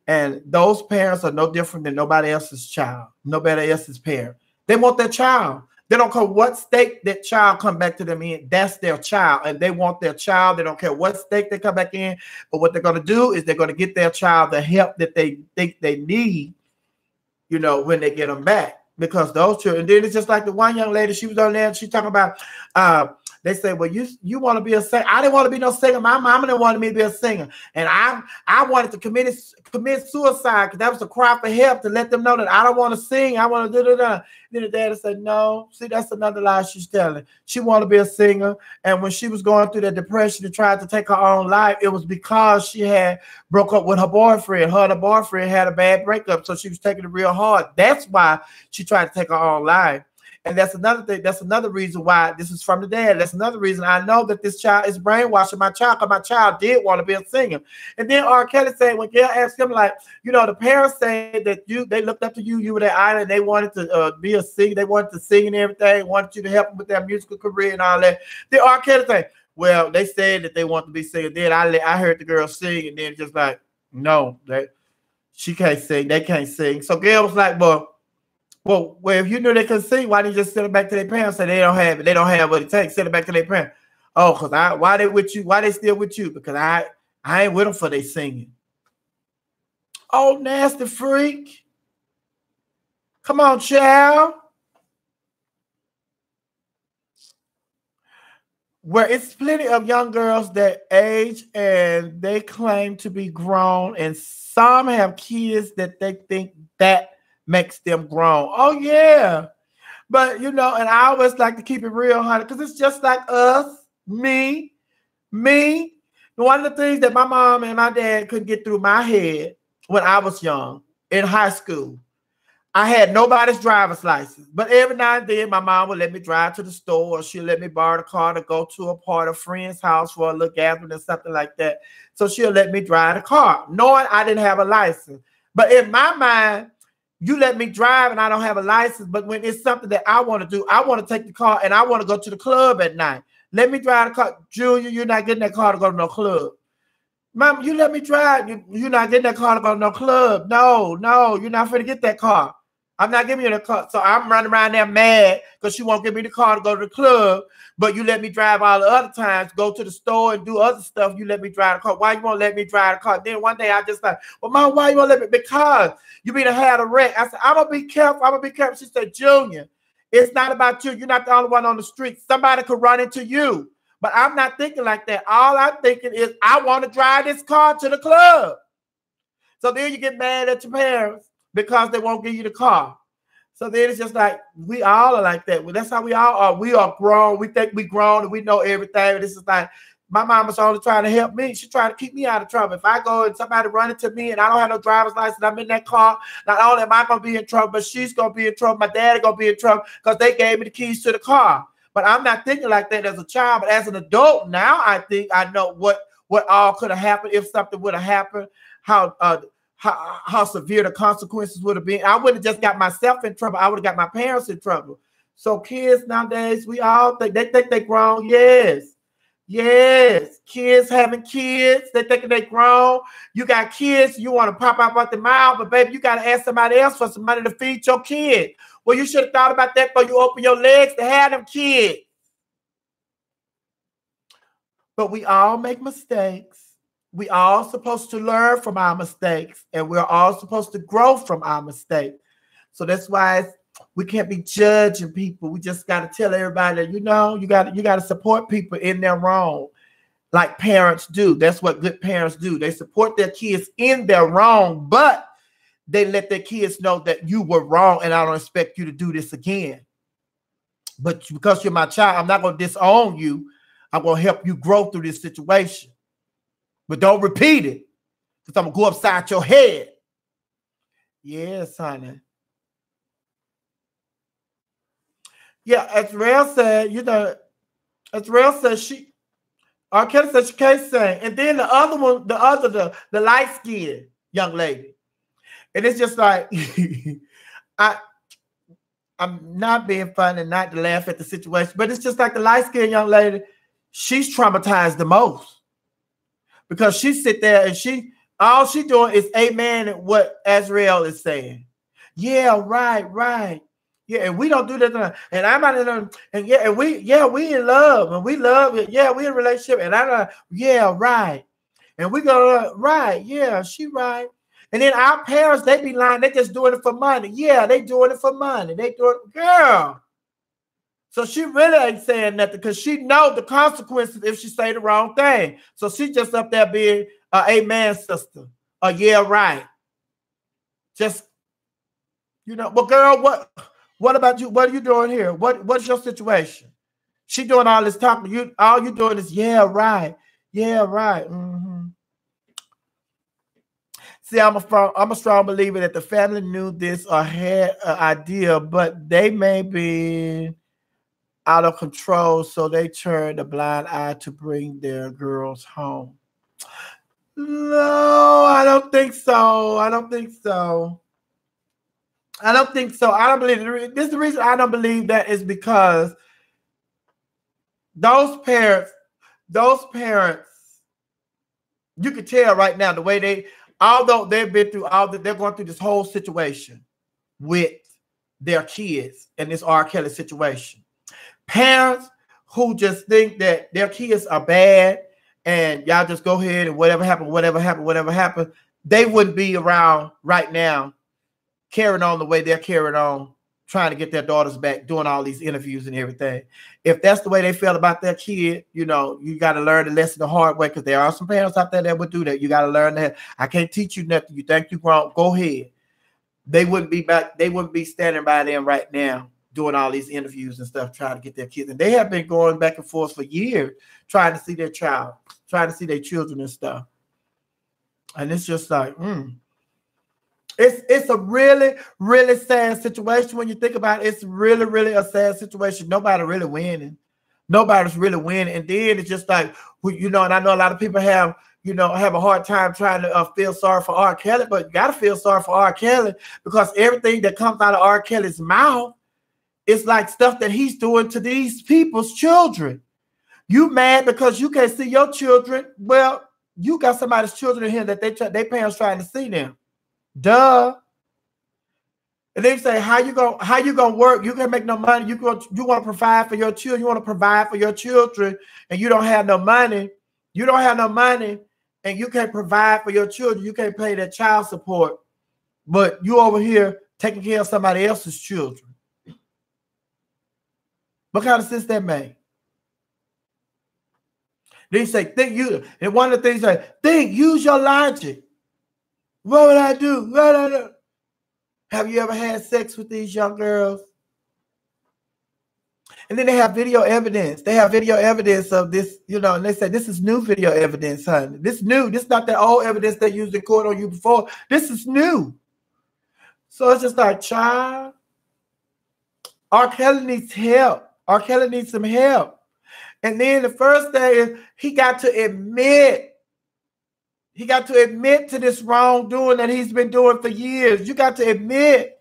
And those parents are no different than nobody else's child, nobody else's parent. They want their child. They don't care what state that child come back to them in. That's their child. And they want their child. They don't care what state they come back in. But what they're going to do is they're going to get their child the help that they think they need, when they get them back. Because those children, and then it's just like the one young lady, she was on there and she talking about, they say, well, you want to be a singer. I didn't want to be no singer. My mama didn't want me to be a singer. And I wanted to commit suicide because that was a cry for help to let them know that I don't want to sing. I want to do. Then the daddy said, no. See, that's another lie she's telling. She wanted to be a singer. And when she was going through that depression and tried to take her own life, it was because she had broke up with her boyfriend. Her and her boyfriend had a bad breakup. So she was taking it real hard. That's why she tried to take her own life. And that's another thing. That's another reason why this is from the dad. That's another reason I know that this child is brainwashing my child, because my child did want to be a singer. And then R. Kelly said, when Gail asked him, like, the parents said that they looked up to you, you were their idol, and they wanted to be a singer, they wanted to sing and everything, wanted you to help them with their musical career and all that. Then R. Kelly said, well, they said that they want to be singers. Then I heard the girl sing, and then just like, no, she can't sing, they can't sing. So Gail was like, well, if you knew they could sing, why didn't you just send it back to their parents? Say they don't have it. They don't have what it takes. Send it back to their parents. Oh, because why they with you? Why they still with you? Because I ain't with them for they singing. Oh, nasty freak. Come on, child. Where it's plenty of young girls that age and they claim to be grown, and some have kids that they think that makes them grown. Oh, yeah. But, and I always like to keep it real, honey, because it's just like us, me, Me, one of the things that my mom and my dad couldn't get through my head when I was young in high school, I had nobody's driver's license, but every now and then my mom would let me drive to the store, or she'll let me borrow the car to go to a party, a friend's house for a little gathering or something like that. So she'll let me drive the car, knowing I didn't have a license. But in my mind, you let me drive and I don't have a license, but when it's something that I want to do, I want to take the car and I want to go to the club at night. Let me drive the car. Julia, you're not getting that car to go to no club. Mom, you let me drive. You're not getting that car to go to no club. No, you're not finna get that car. I'm not giving you the car. So I'm running around there mad because she won't give me the car to go to the club, but you let me drive all the other times, go to the store and do other stuff. You let me drive the car. Why you won't let me drive the car? Then one day I just like, well, Mom, why you won't let me? Because you be to have a wreck. I said, I'm going to be careful. I'm going to be careful. She said, Junior, it's not about you. You're not the only one on the street. Somebody could run into you. But I'm not thinking like that. All I'm thinking is I want to drive this car to the club. So then you get mad at your parents because they won't give you the car. So then it's just like, we all are like that. Well, that's how we all are. We are grown. We think we grown and we know everything. This is like, my mama's only trying to help me. She's trying to keep me out of trouble. If I go and somebody run into me and I don't have no driver's license, I'm in that car, not only am I going to be in trouble, but she's going to be in trouble. My daddy going to be in trouble because they gave me the keys to the car. But I'm not thinking like that as a child. But as an adult now, I think I know what all could have happened if something would have happened, how severe the consequences would have been. I would have just got myself in trouble. I would have got my parents in trouble. So kids nowadays, we all think they grown. Yes. Kids having kids, they thinking they grown. You got kids, you want to pop out the mouth, but baby, you got to ask somebody else for some money to feed your kid. Well, you should have thought about that before you open your legs to have them kids. But we all make mistakes. We all supposed to learn from our mistakes, and we're all supposed to grow from our mistakes. So that's why we can't be judging people. We just got to tell everybody that, you got to support people in their wrong, like parents do. That's what good parents do. They support their kids in their wrong, but they let their kids know that you were wrong, and I don't expect you to do this again. But because you're my child, I'm not going to disown you. I'm going to help you grow through this situation. But don't repeat it, because I'm going to go upside your head. Yes, honey. Yeah, as Rail said, as Rail said, R. Kelly said she can't sing. And then the other one, the light-skinned young lady. And it's just like, I'm not being funny and not to laugh at the situation, but it's just like the light-skinned young lady, she's traumatized the most. Because she sit there and all she doing is amen at what Azrael is saying. Yeah, right. Yeah, and we don't do that. And I'm not in a, and we in love and we love it. Yeah, we in a relationship. And right. And we go, right, yeah, she right. And then our parents, they be lying, they just doing it for money. Yeah, they doing it for money. They doing it, girl. So she really ain't saying nothing because she knows the consequences if she say the wrong thing. So she just up there being an amen sister. Yeah, right. Just, well, girl, what about you? What are you doing here? What's your situation? She doing all this talking. All you doing is, yeah, right. Mm-hmm. See, I'm a strong believer that the family knew this or had an idea, but they may be out of control, so they turned a blind eye to bring their girls home. No, I don't think so. I don't believe it. This is the reason I don't believe that is because those parents, you can tell right now the way although they've been through they're going through this whole situation with their kids in this R. Kelly situation. Parents who just think that their kids are bad and y'all just go ahead and whatever happened, they wouldn't be around right now carrying on the way they're carrying on, trying to get their daughters back, doing all these interviews and everything. If that's the way they feel about their kid, you got to learn the lesson the hard way, because there are some parents out there that would do that. You got to learn that. I can't teach you nothing. You think you're grown, go ahead. They wouldn't be back. They wouldn't be standing by them right now doing all these interviews and stuff, trying to get their kids. And they have been going back and forth for years, trying to see their child, trying to see their children and stuff. And it's just like, It's a really, really sad situation when you think about it. It's really, really a sad situation. Nobody really winning. Nobody's really winning. And then it's just like, you know, and I know a lot of people have, you know, have a hard time trying to feel sorry for R. Kelly, but you got to feel sorry for R. Kelly because everything that comes out of R. Kelly's mouth is like stuff that he's doing to these people's children. You mad because you can't see your children? Well, you got somebody's children in here that they parents trying to see them. Duh. And they say, how you gonna work? You can make no money. You want to provide for your children. You want to provide for your children, and you don't have no money. You don't have no money, and you can't provide for your children. You can't pay their child support, but you over here taking care of somebody else's children. What kind of sense that make? They say, and one of the things like, use your logic. What would I do? What would I do? Have you ever had sex with these young girls? And then they have video evidence. They have video evidence of this, you know, and they say, this is new video evidence, honey. This is new. This is not that old evidence they used in court on you before. This is new. So it's just like, child, R. Kelly needs help. R. Kelly needs some help. And then the first thing is he got to admit to this wrongdoing that he's been doing for years. You got to admit,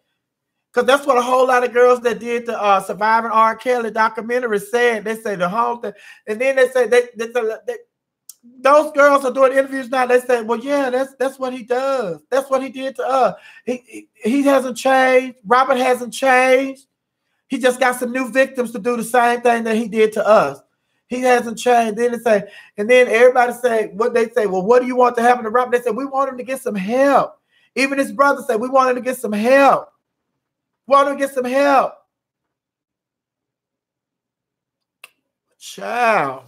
because that's what a whole lot of girls that did the Surviving R. Kelly documentary said. They say the whole thing. And then they say those girls are doing interviews now. They say, well, yeah, that's what he does. That's what he did to us. He hasn't changed. Robert hasn't changed. He just got some new victims to do the same thing that he did to us. He hasn't changed. Then they say, and then everybody say what they say. Well, what do you want to happen to Robert? They said, we want him to get some help. Even his brother said, we want him to get some help. Want him to get some help. Child.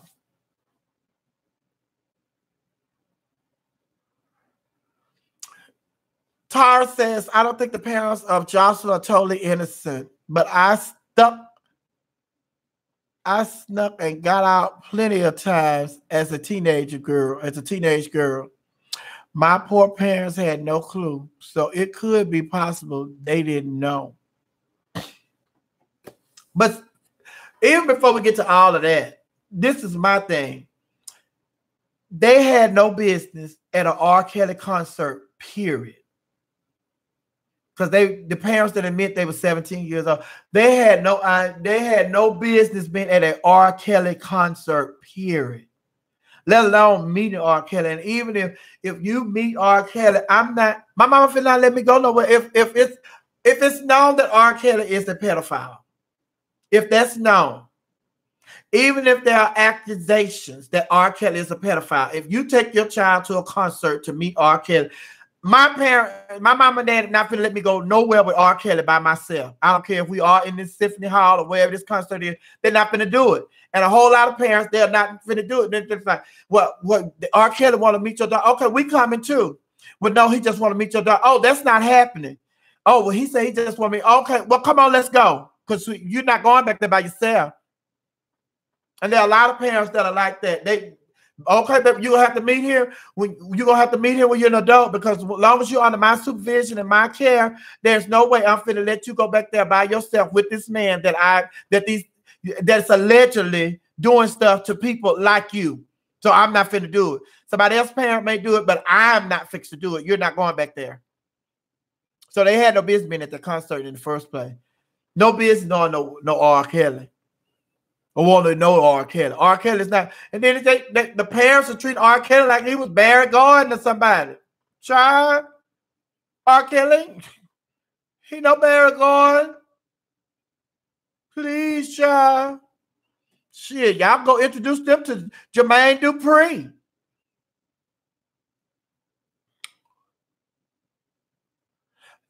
Tara says, I don't think the parents of Jocelyn are totally innocent, but I snuck and got out plenty of times as a teenage girl. My poor parents had no clue. So it could be possible they didn't know. But even before we get to all of that, this is my thing. They had no business at an R. Kelly concert, period. Because the parents that admit they were 17 years old, they had no business being at an R. Kelly concert, period. Let alone meeting R. Kelly. And even if you meet R. Kelly, my mama will not let me go nowhere. If it's known that R. Kelly is a pedophile, if that's known, even if there are accusations that R. Kelly is a pedophile, if you take your child to a concert to meet R. Kelly, my mom and dad are not going to let me go nowhere with R. Kelly by myself. I don't care if we are in this symphony hall or wherever this concert is. They're not going to do it. And a whole lot of parents, they're not going to do it. They're just like, well, R. Kelly want to meet your daughter. Okay, we coming too. But no, he just want to meet your daughter. Oh, that's not happening. Oh, well, he said he just want me. Okay, well, come on, let's go. Because you're not going back there by yourself. And there are a lot of parents that are like that. Okay, but you're gonna have to meet here when you're an adult, because as long as you're under my supervision and my care, there's no way I'm finna let you go back there by yourself with this man that's allegedly doing stuff to people like you. So I'm not finna do it. Somebody else's parent may do it, but I'm not fixed to do it. You're not going back there. So they had no business being at the concert in the first place. No business knowing no R. Kelly. I want to know R. Kelly. R. Kelly's not. And then the parents are treating R. Kelly like he was Barry Gordon or somebody. Child, R. Kelly, he no Barry Gordon. Please, child. Shit, y'all go introduce them to Jermaine Dupri.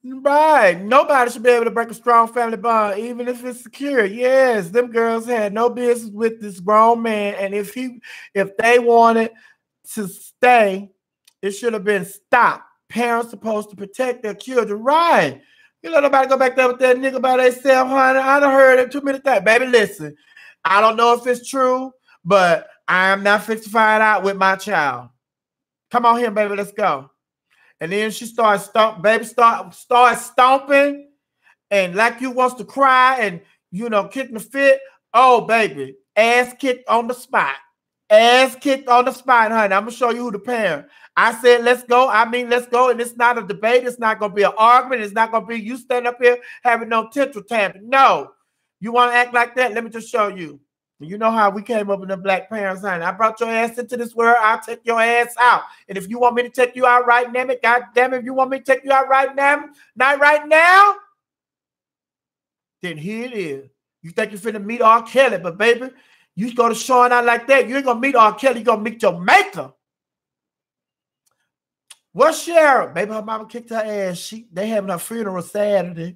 Right. Nobody should be able to break a strong family bond, even if it's secure. Yes, them girls had no business with this grown man. And if they wanted to stay, it should have been stopped. Parents supposed to protect their children. Right. You let nobody go back there with that nigga by themselves, honey. I done heard it too many times. Baby, listen. I don't know if it's true, but I am not fixed to find out with my child. Come on here, baby. Let's go. And then she starts stomping and like you wants to cry and, you know, kicking the fit. Oh, baby. Ass kicked on the spot. Ass kicked on the spot, honey. I'm going to show you who the parent. I said, let's go. I mean, let's go. And it's not a debate. It's not going to be an argument. It's not going to be you stand up here having no tittle tapping. No. You want to act like that? Let me just show you. You know how we came up with the black parents, honey. I brought your ass into this world. I'll take your ass out. And if you want me to take you out right now, God damn it, if you want me to take you out right now, not right now, then here it is. You think you're finna meet R. Kelly, but baby, you go to showing out like that, you ain't gonna meet R. Kelly, you're gonna meet your maker. What's Cheryl? Baby, her mama kicked her ass. They having her funeral Saturday.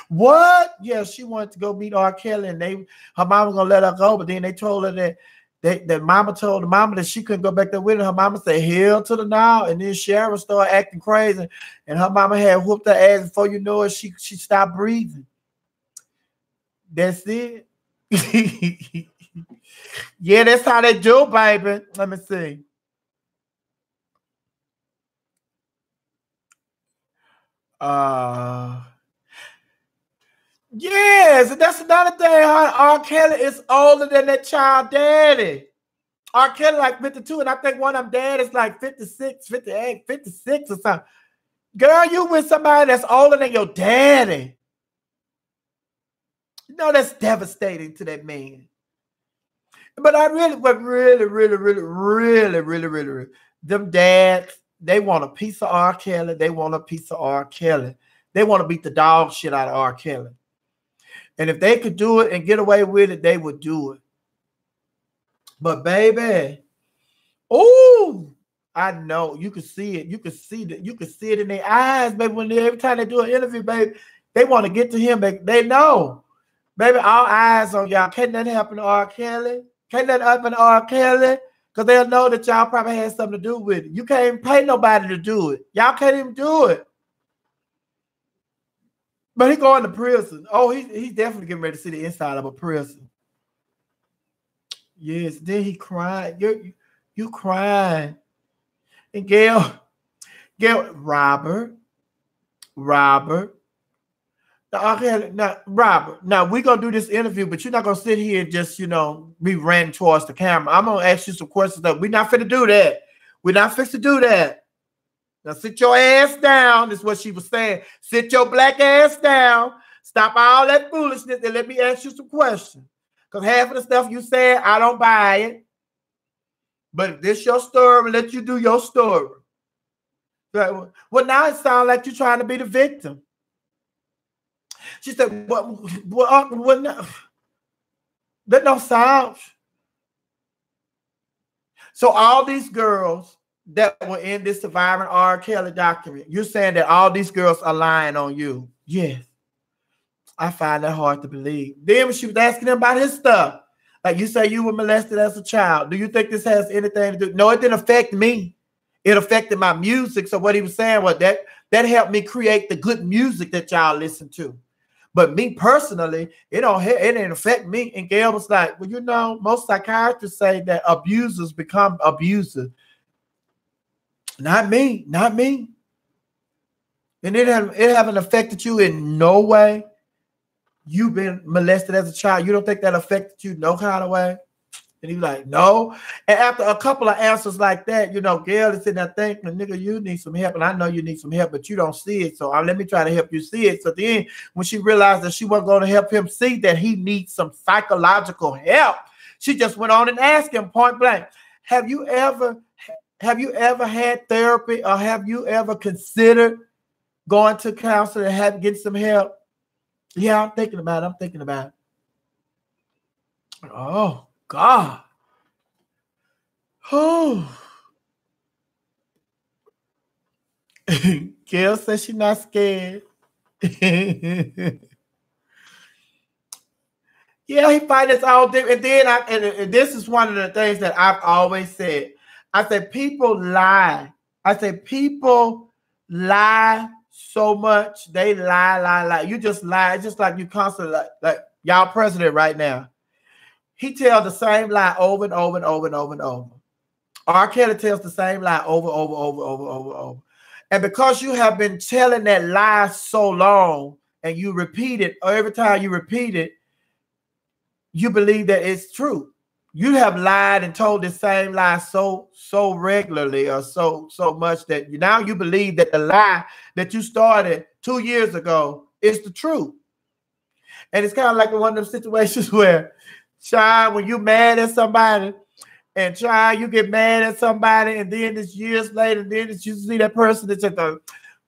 What? Yeah, she wanted to go meet R. Kelly, and her mama gonna let her go, but then they told her that mama told the mama that she couldn't go back there with her. Her mama said, hell to the now. And then Cheryl started acting crazy, and her mama had whooped her ass. Before you know it, she stopped breathing. That's it. Yeah, that's how they do, baby. Let me see. Yes, and that's another thing. R. Kelly is older than that child daddy. R. Kelly like 52, and I think one of them dad is like 56, 58, 56 or something. Girl, you with somebody that's older than your daddy. You know that's devastating to that man. But I really, them dads, they want a piece of R. Kelly. They want a piece of R. Kelly. They want to beat the dog shit out of R. Kelly. And if they could do it and get away with it, they would do it. But baby, oh, I know you can see it. You can see that. You can see it in their eyes, baby. Every time they do an interview, baby, they want to get to him. They know, baby. All eyes on y'all. Can't nothing happen to R. Kelly. Can't nothing happen to R. Kelly. Because they'll know that y'all probably had something to do with it. You can't pay nobody to do it. Y'all can't even do it. But he going to prison. Oh, he's definitely getting ready to see the inside of a prison. Yes, then he cried. You crying. And Gail, Robert. Now, Robert, now we're going to do this interview, but you're not going to sit here and just, be ranting towards the camera. I'm going to ask you some questions. We're not fit to do that. We're not fit to do that. Now sit your ass down. That's what she was saying. Sit your black ass down. Stop all that foolishness and let me ask you some questions. Because half of the stuff you said, I don't buy it. But if this your story, let you do your story. Well, now it sounds like you're trying to be the victim. She said, what now? That don't sound. So all these girls that were in this Surviving R. Kelly document, you're saying that all these girls are lying on you. Yes. I find that hard to believe. Then when she was asking him about his stuff, like you say you were molested as a child. Do you think this has anything to do? No, it didn't affect me. It affected my music. So what he was saying was that helped me create the good music that y'all listen to. But me personally, it didn't affect me. And Gail was like, well, most psychiatrists say that abusers become abusers. Not me. And it haven't affected you in no way. You've been molested as a child. You don't think that affected you no kind of way? And he was like, no. And after a couple of answers like that, Gail is sitting there thinking, nigga, you need some help. And I know you need some help, but you don't see it. So let me try to help you see it. So then when she realized that she wasn't going to help him see that he needs some psychological help, she just went on and asked him point blank, have you ever had therapy, or have you ever considered going to counseling and getting some help? Yeah, I'm thinking about it. Oh, God. Oh. Gail says she's not scared. Yeah, he fight us all day. And then and this is one of the things that I've always said. I said people lie. I said people lie so much. They lie. You just lie. It's just like you constantly like y'all president right now. He tells the same lie over and over and over and over and over. R. Kelly tells the same lie over. And because you have been telling that lie so long and you repeat it, every time you repeat it, you believe that it's true. You have lied and told the same lie so regularly or so much that now you believe that the lie that you started 2 years ago is the truth. And it's kind of like one of those situations where, child, when you mad at somebody, and child, you get mad at somebody, and then it's years later, then you see that person that's at the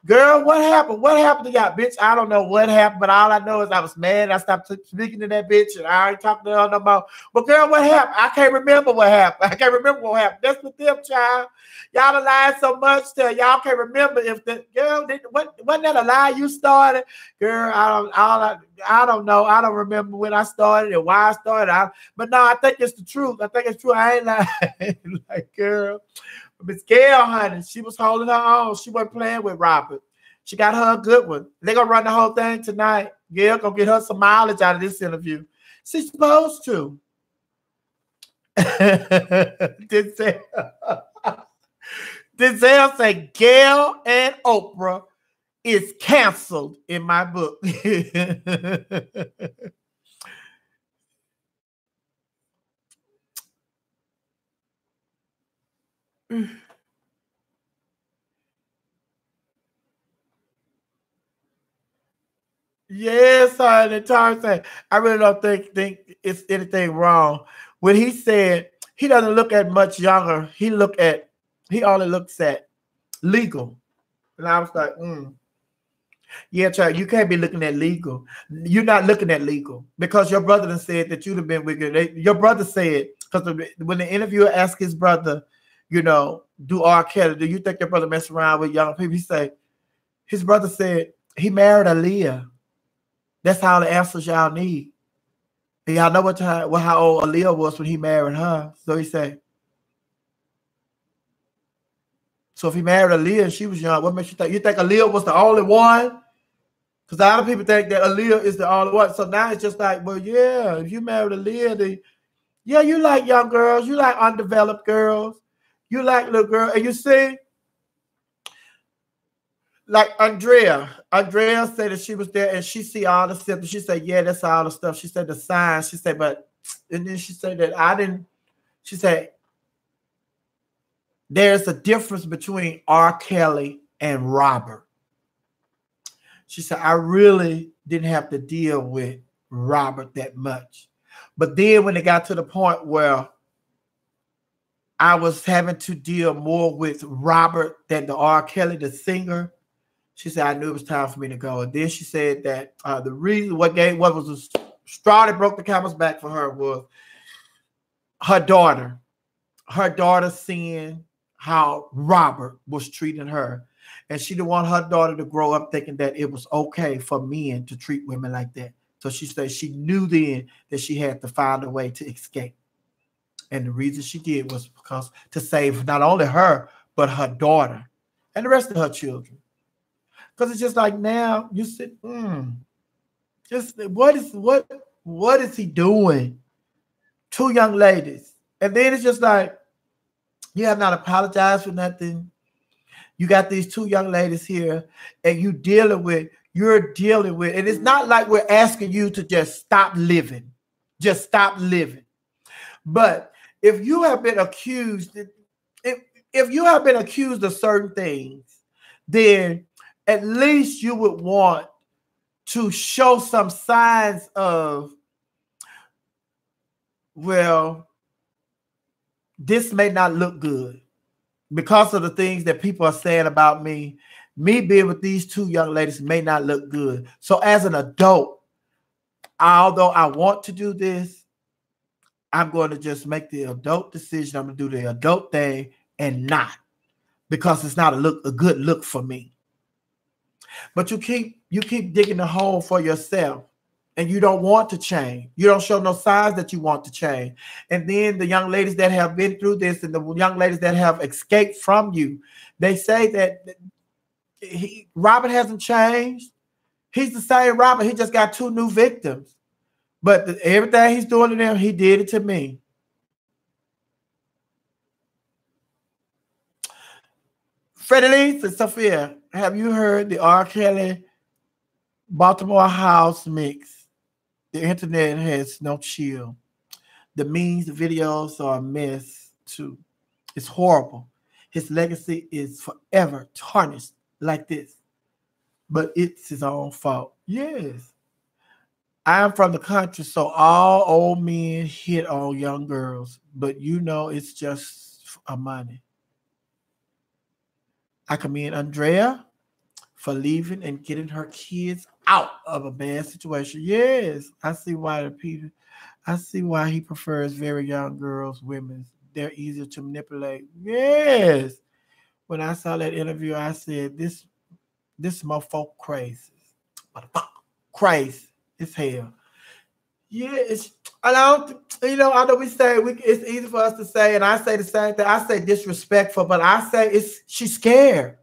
girl, what happened? What happened to y'all? Bitch, I don't know what happened, but all I know is I was mad. I stopped speaking to that bitch, and I ain't talking to her no more. But girl, what happened? I can't remember what happened. That's with them, child. Y'all done lied so much till y'all can't remember if the girl wasn't that a lie you started? Girl, I don't know. I don't remember when I started and why I started. But no, I think it's the truth. I think it's true. I ain't lying. Like, girl. Miss Gail, honey, she was holding her own. She wasn't playing with Robert. She got her a good one. They're going to run the whole thing tonight. Gail going to get her some mileage out of this interview. She's supposed to. Denzel say Gail and Oprah is canceled in my book. Yes, honey. Tarzan. I really don't think it's anything wrong. When he said he doesn't look at much younger, he only looks at legal. And I was like, yeah, child, you can't be looking at legal. You're not looking at legal because your brother done said that you'd have been with your brother said, because when the interviewer asked his brother, do R. Kelly, do you think your brother mess around with young people? He said, his brother said he married Aaliyah. That's all the answers y'all need. And y'all know how old Aaliyah was when he married her. So he said, so if he married Aaliyah and she was young, what makes you think? You think Aaliyah was the only one? Because a lot of people think that Aaliyah is the only one. So now it's just like, well, yeah, if you married Aaliyah, yeah, you like young girls. You like undeveloped girls. You like little girls. And you see, like Andrea said that she was there and she see all the symptoms. She said, yeah, that's all the stuff. She said the signs. She said, and then she said that she said, there's a difference between R. Kelly and Robert. She said, I really didn't have to deal with Robert that much. But then when it got to the point where I was having to deal more with Robert than the R. Kelly, the singer, she said, I knew it was time for me to go. And then she said that the reason what was the straw that broke the camel's back for her was her daughter. Her daughter seeing how Robert was treating her. And she didn't want her daughter to grow up thinking that it was okay for men to treat women like that. So she said she knew then that she had to find a way to escape. And the reason she did was because to save not only her, but her daughter and the rest of her children. Because it's just like now you sit, just what is he doing? Two young ladies. And then it's just like, you have not apologized for nothing. You got these two young ladies here and you're dealing with, and it's not like we're asking you to just stop living. Just stop living. But if you have been accused, if you have been accused of certain things, then at least you would want to show some signs of, well, this may not look good because of the things that people are saying about me. Me being with these two young ladies may not look good. So as an adult, although I want to do this, I'm going to just make the adult decision. I'm going to do the adult thing and not, because it's not a good look for me. But you keep digging a hole for yourself and you don't want to change. You don't show no signs that you want to change. And then the young ladies that have been through this and the young ladies that have escaped from you, they say that Robert hasn't changed. He's the same Robert. He just got 2 new victims. But everything he's doing to them, he did it to me. Freddie Lee and Sophia, have you heard the R. Kelly Baltimore House mix? The internet has no chill. The memes, the videos are a mess too. It's horrible. His legacy is forever tarnished like this. But it's his own fault. Yes. I am from the country, so all old men hit on young girls. But you know it's just a money. I commend Andrea for leaving and getting her kids out of a bad situation. Yes, I see why Peter. I see why he prefers very young girls, women. They're easier to manipulate. Yes. When I saw that interview, I said, this motherfucker crazy. Motherfucker crazy. It's hell. Yeah, I know we say it's easy for us to say, and I say the same thing. I say disrespectful, but I say she's scared.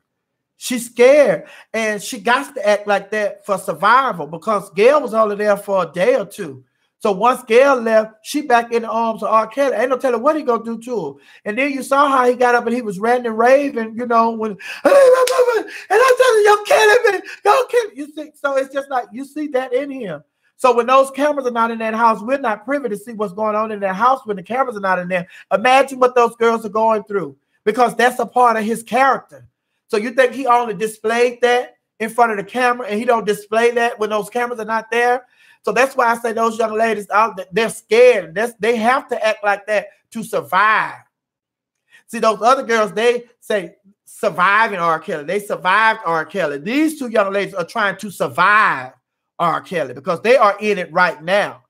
She's scared, and she got to act like that for survival because Gail was only there for a day or 2. So once Gail left, she back in the arms of R. Kelly. Ain't no telling what he gonna do to her. And then you saw how he got up and he was ranting and raving, when and I'm telling you, you're killing me, you're killing me. You see, so it's just like you see that in him. So when those cameras are not in that house, we're not privy to see what's going on in that house when the cameras are not in there. Imagine what those girls are going through because that's a part of his character. So you think he only displayed that in front of the camera and he don't display that when those cameras are not there? So that's why I say those young ladies out there, they're scared. They have to act like that to survive. See, those other girls, they say surviving R. Kelly. They survived R. Kelly. These 2 young ladies are trying to survive R. Kelly because they are in it right now.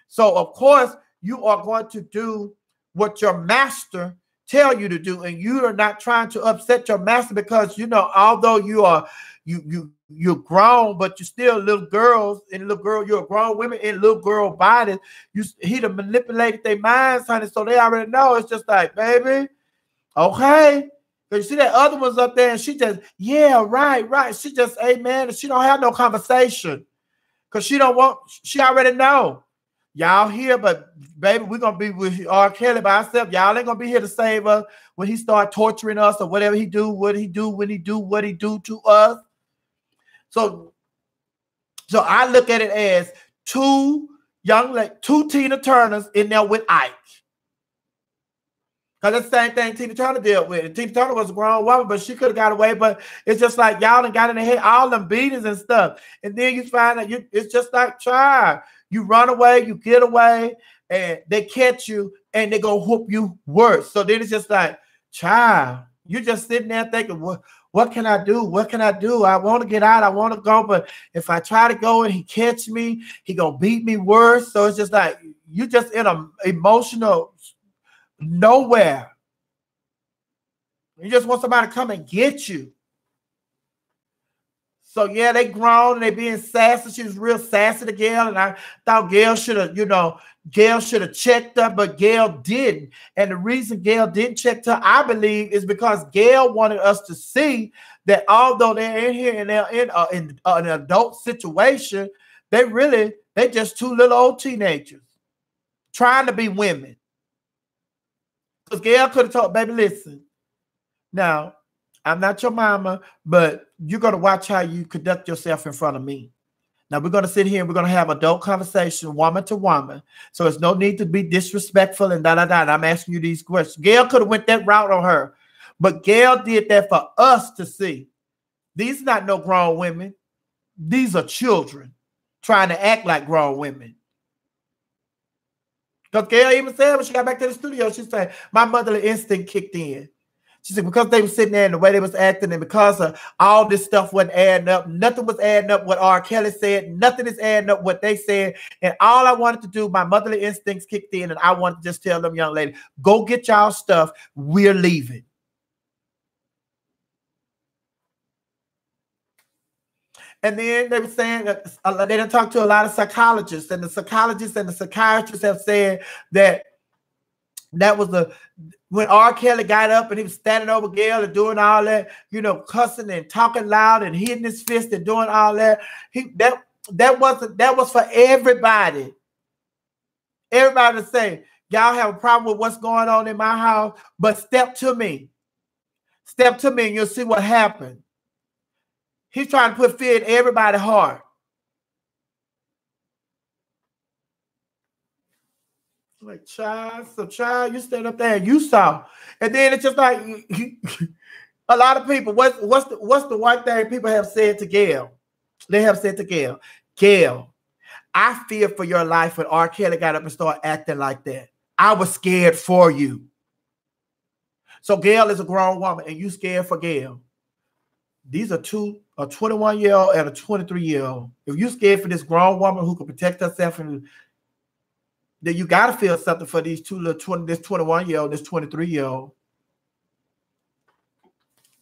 So, of course, you are going to do what your master tell you to do, and you are not trying to upset your master because, although you're grown, but you're still little girls, and you're grown women in little girl bodies. He done manipulated their minds, honey, so they already know. It's just like, baby, okay. Because you see that other one's up there, and she just, yeah, right. She just, amen, and she don't have no conversation. Because she already know. Y'all here, but baby, we're going to be with R. Kelly by ourselves. Y'all ain't going to be here to save us when he start torturing us or whatever he do, what he do to us. So I look at it as 2 Tina Turners in there with Ike. Because that's the same thing Tina Turner dealt with. And Tina Turner was a grown woman, but she could have got away. But it's just like y'all done got in the head, all them beatings and stuff. And then you find that it's just like child. You run away, you get away, and they catch you, and they go whoop you worse. So then it's just like, child, you're just sitting there thinking, what can I do? What can I do? I want to get out. I want to go, but if I try to go and he catch me, he gonna beat me worse. So it's just like you just in an emotional nowhere. You just want somebody to come and get you. So yeah, they grown and they being sassy. She was real sassy to Gail, and I thought Gail should have checked her, but Gail didn't. And the reason Gail didn't check her, I believe, is because Gail wanted us to see that although they're in here and they're in an adult situation, they just 2 little old teenagers trying to be women. Because Gail could have told, baby, listen, now, I'm not your mama, but you're going to watch how you conduct yourself in front of me. Now, we're going to sit here and we're going to have adult conversation, woman to woman. So there's no need to be disrespectful and da-da-da. And I'm asking you these questions. Gail could have went that route on her, but Gail did that for us to see. These are not no grown women. These are children trying to act like grown women. Because Gail even said when she got back to the studio, she said, my motherly instinct kicked in. She said, because they were sitting there and the way they was acting and because of all this stuff wasn't adding up, nothing was adding up what R. Kelly said, nothing is adding up what they said. And all I wanted to do, my motherly instincts kicked in and I wanted to just tell them young ladies, go get y'all stuff. We're leaving. And then they were saying that they done talked to a lot of psychologists, and the psychologists and the psychiatrists have said that was When R. Kelly got up and he was standing over Gail and doing all that, you know, cussing and talking loud and hitting his fist and doing all that, that was for everybody. Everybody to say, y'all have a problem with what's going on in my house, but step to me. Step to me and you'll see what happened. He's trying to put fear in everybody's heart. Like, child, you stand up there and you saw. And then it's just like a lot of people, what's the one thing people have said to Gail? They have said to Gail, Gail, I fear for your life when R. Kelly got up and started acting like that. I was scared for you. So Gail is a grown woman and you scared for Gail. These are two, a 21-year-old and a 23-year-old. If you scared for this grown woman who can protect herself, and then you got to feel something for these two little this 21-year-old, this 23-year-old.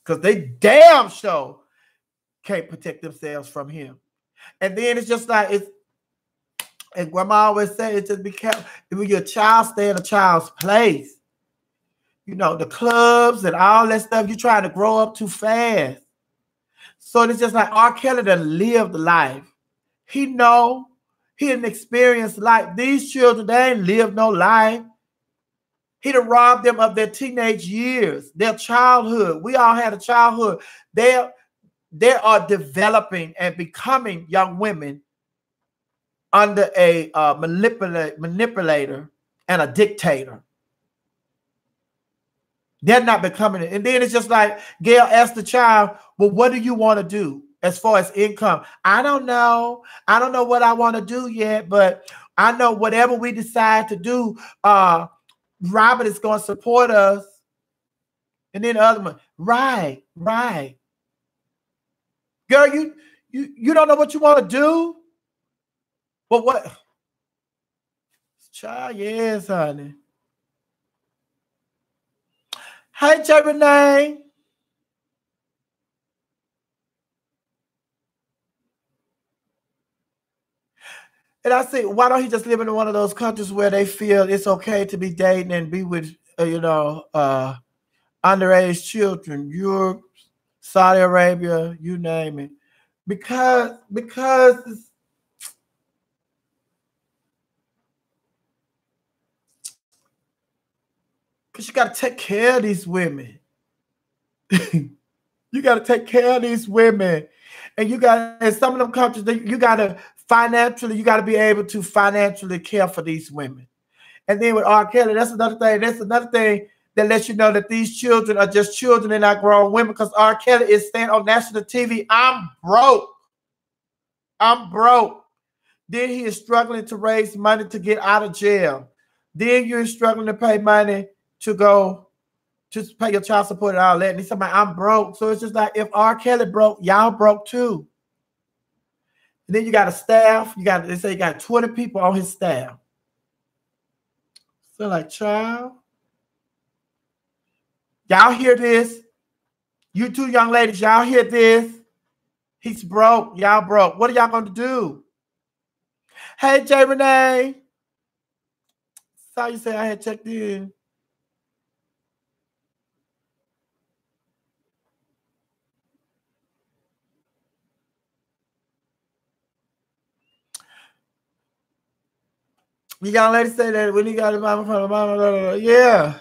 Because they damn sure can't protect themselves from him. And then it's just like, and grandma always said, it's just be careful. When your child stay in a child's place, you know, the clubs and all that stuff, you're trying to grow up too fast. So it's just like R. Kelly done lived life. He didn't experience life. These children, they ain't lived no life. He done robbed them of their teenage years, their childhood. We all had a childhood. They are developing and becoming young women under a manipulator and a dictator. They're not becoming it. And then it's just like Gail asked the child, well, what do you want to do as far as income? I don't know. I don't know what I want to do yet, but I know whatever we decide to do, Robert is going to support us. And then the other one, right. Girl, you don't know what you want to do? But what? Child, yes, honey. Hey, J. Renee. And I say, why don't he just live in one of those countries where they feel it's okay to be dating and be with, underage children, Europe, Saudi Arabia, you name it. Because you got to take care of these women. You got to take care of these women. And in some of them countries, you got to be able to financially care for these women. And then with R. Kelly, that's another thing. That's another thing that lets you know that these children are just children and not grown women, because R. Kelly is saying on national TV, I'm broke. Then he is struggling to raise money to get out of jail. Then you're struggling to pay money to go to pay your child support and all that. And he's saying, I'm broke. So it's just like, if R. Kelly broke, y'all broke too. And then you got a staff. They say you got 20 people on his staff. So like, child, y'all hear this? You two young ladies, y'all hear this? He's broke. Y'all broke. What are y'all going to do? Hey, J. Renee. Saw you say I had checked in. You young lady say that when he got his mama from the mama, yeah.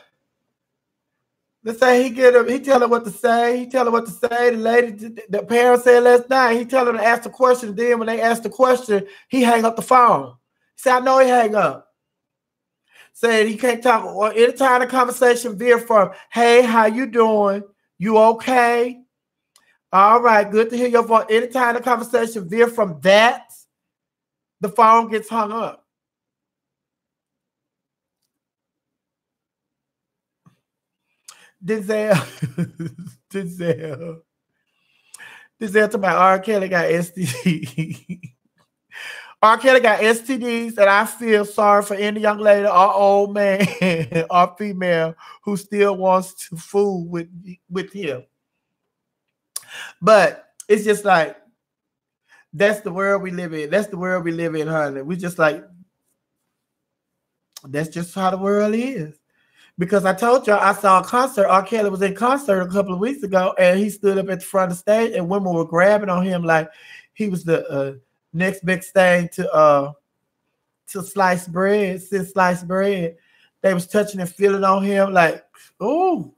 Let's say he tell her what to say. The parents said last night. He tell them to ask the question. Then when they ask the question, he hang up the phone. He said, I know he hang up. Said he can't talk. Or anytime the conversation veer from, hey, how you doing? You okay? All right, good to hear your voice. Anytime the conversation veer from that, the phone gets hung up. Denzel to my R. Kelly got STDs. R. Kelly got STDs, and I feel sorry for any young lady or old man or female who still wants to fool with him. But it's just like, that's the world we live in. That's the world we live in, honey. We just like, that's just how the world is. Because I told y'all I saw a concert. R. Kelly was in concert a couple of weeks ago, and he stood up at the front of the stage, and women were grabbing on him like he was the next big thing to sliced bread, since sliced bread. They was touching and feeling on him like, ooh.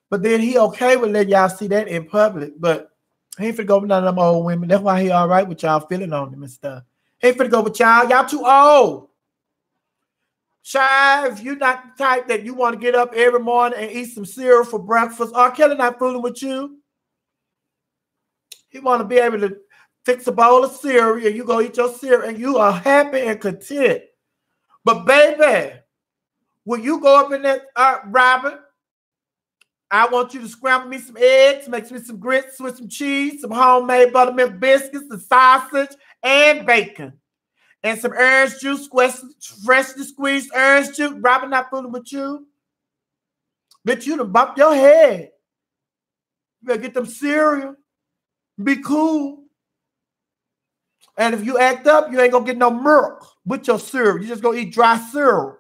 But then he okay with letting y'all see that in public. But he ain't finna go with none of them old women. That's why he all right with y'all feeling on him and stuff. He ain't finna go with y'all. Y'all too old. Child, if you're not the type that you want to get up every morning and eat some cereal for breakfast, R. Kelly not fooling with you. He want to be able to fix a bowl of cereal and you go eat your cereal and you are happy and content. But baby, when you go up in that, Robert, I want you to scramble me some eggs, make me some grits with some cheese, some homemade buttermilk biscuits, some sausage, and bacon. And some orange juice, freshly squeezed orange juice. Robin not fooling with you. Bitch, you done bump your head. You better get them cereal. Be cool. And if you act up, you ain't gonna get no milk with your cereal. You just gonna eat dry cereal.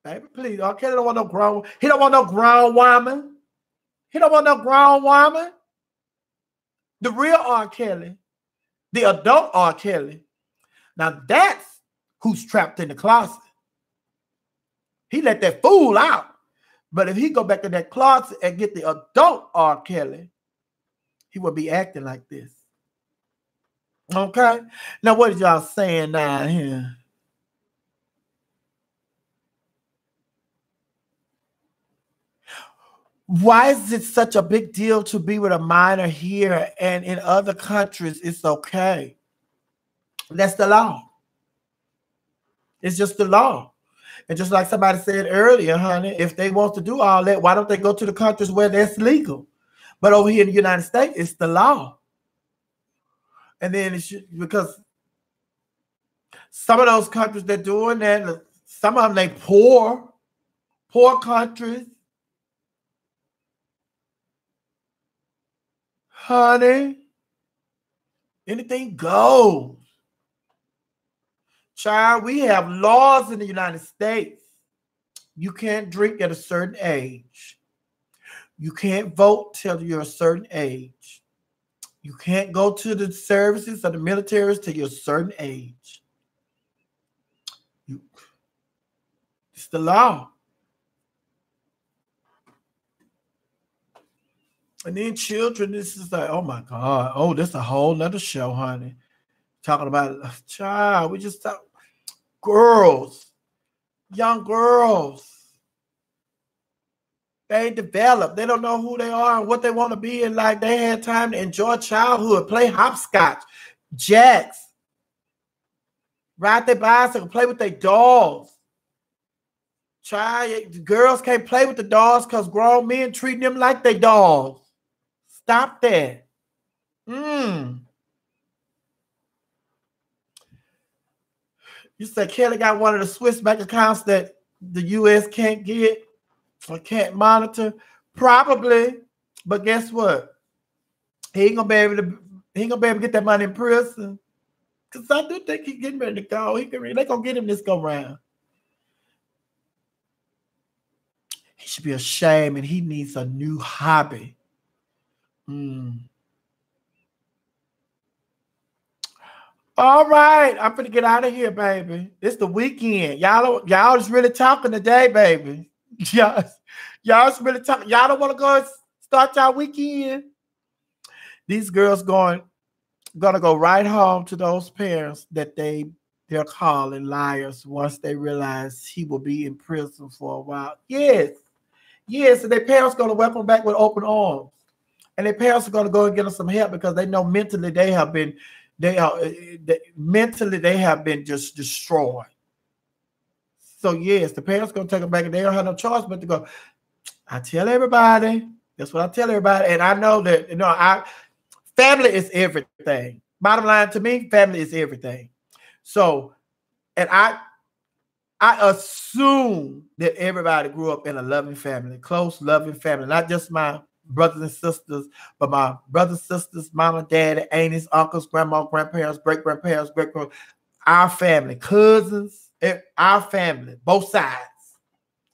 Baby, please. R. Kelly don't want no grown. He don't want no grown woman. He don't want no grown woman. The real R. Kelly. The adult R. Kelly. Now that's who's trapped in the closet. He let that fool out. But if he go back in that closet and get the adult R. Kelly, he would be acting like this. Okay? Now what is y'all saying down here? Why is it such a big deal to be with a minor here and in other countries it's okay? That's the law. It's just the law. And just like somebody said earlier, honey, if they want to do all that, why don't they go to the countries where that's legal? But over here in the United States, it's the law. And then it should, because some of those countries they're doing that, some of them they poor countries. Honey, anything goes. Child, we have laws in the United States. You can't drink at a certain age. You can't vote till you're a certain age. You can't go to the services or the militaries till you're a certain age. It's the law. And then children, this is like, oh my God. Oh, this is a whole nother show, honey. Talking about a child. We just talk girls, young girls. They ain't developed. They don't know who they are and what they want to be. And like they had time to enjoy childhood, play hopscotch, jacks, ride their bicycle, play with their dolls. Child, girls can't play with the dolls because grown men treating them like they dolls. Stop that. You said Kelly got one of the Swiss bank accounts that the U.S. can't get or can't monitor? Probably. But guess what? He ain't gonna be able to get that money in prison. Because I do think he's getting ready to go. They're gonna get him this go round. He should be ashamed and he needs a new hobby. All right, I'm gonna get out of here, baby. It's the weekend. Y'all just really talking today, baby. Y'all just really talking. Y'all don't want to go and start y'all weekend. These girls gonna go right home to those parents that they're calling liars once they realize he will be in prison for a while. Yes, and their parents gonna welcome back with open arms. And their parents are going to go and get them some help because they know mentally they have been just destroyed. So yes, the parents going to take them back and they don't have no choice but to go. I tell everybody, that's what I tell everybody. And I know that, family is everything. Bottom line to me, family is everything. So, and I assume that everybody grew up in a loving family, close, loving family, not just my brothers and sisters, but my brothers, sisters, mama, daddy, aunties, uncles, grandma, grandparents, great-grandparents, great-grandparents, our family, cousins, our family, both sides.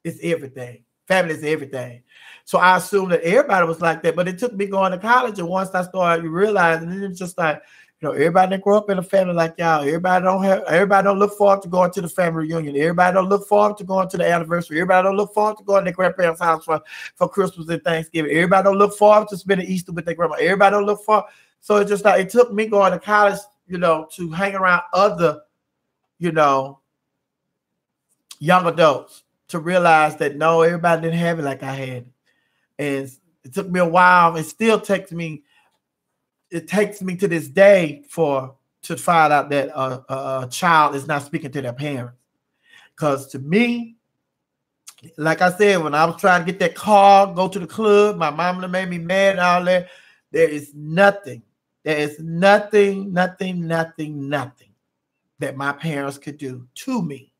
is everything. Family is everything. So I assumed that everybody was like that, but it took me going to college, and once I started realizing, it's just like, everybody didn't grow up in a family like y'all. Everybody don't look forward to going to the family reunion. Everybody don't look forward to going to the anniversary. Everybody don't look forward to going to their grandparents' house for Christmas and Thanksgiving. Everybody don't look forward to spending Easter with their grandma. Everybody don't look forward. So it's just like, it took me going to college, to hang around other, young adults to realize that no, everybody didn't have it like I had it. And it took me a while. It still takes me. It takes me to this day to find out that a child is not speaking to their parents. Because to me, like I said, when I was trying to get that car, go to the club, my mama made me mad and all that. There is nothing that my parents could do to me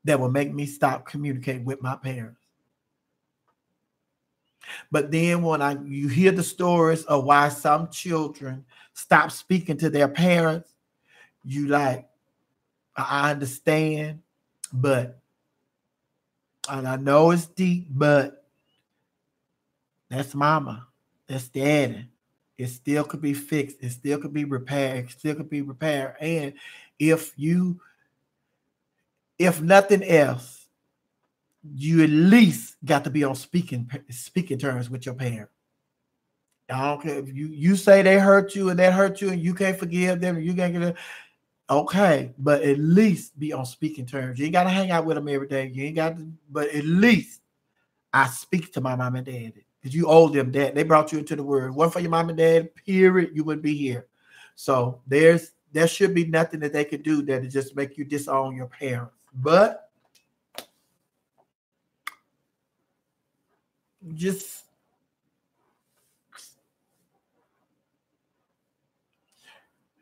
that will make me stop communicating with my parents. But then when you hear the stories of why some children stop speaking to their parents, you like, I understand, and I know it's deep, but that's mama, that's daddy. It still could be fixed. It still could be repaired. And if nothing else, you at least got to be on speaking terms with your parents. I don't care if you say they hurt you and that hurt you and you can't forgive them, you can't get it. Okay, but at least be on speaking terms. You ain't got to hang out with them every day. You ain't got to, but at least I speak to my mom and dad because you owe them that. They brought you into the world. One for your mom and dad, period, you wouldn't be here. So there should be nothing that they could do that would just make you disown your parents. But just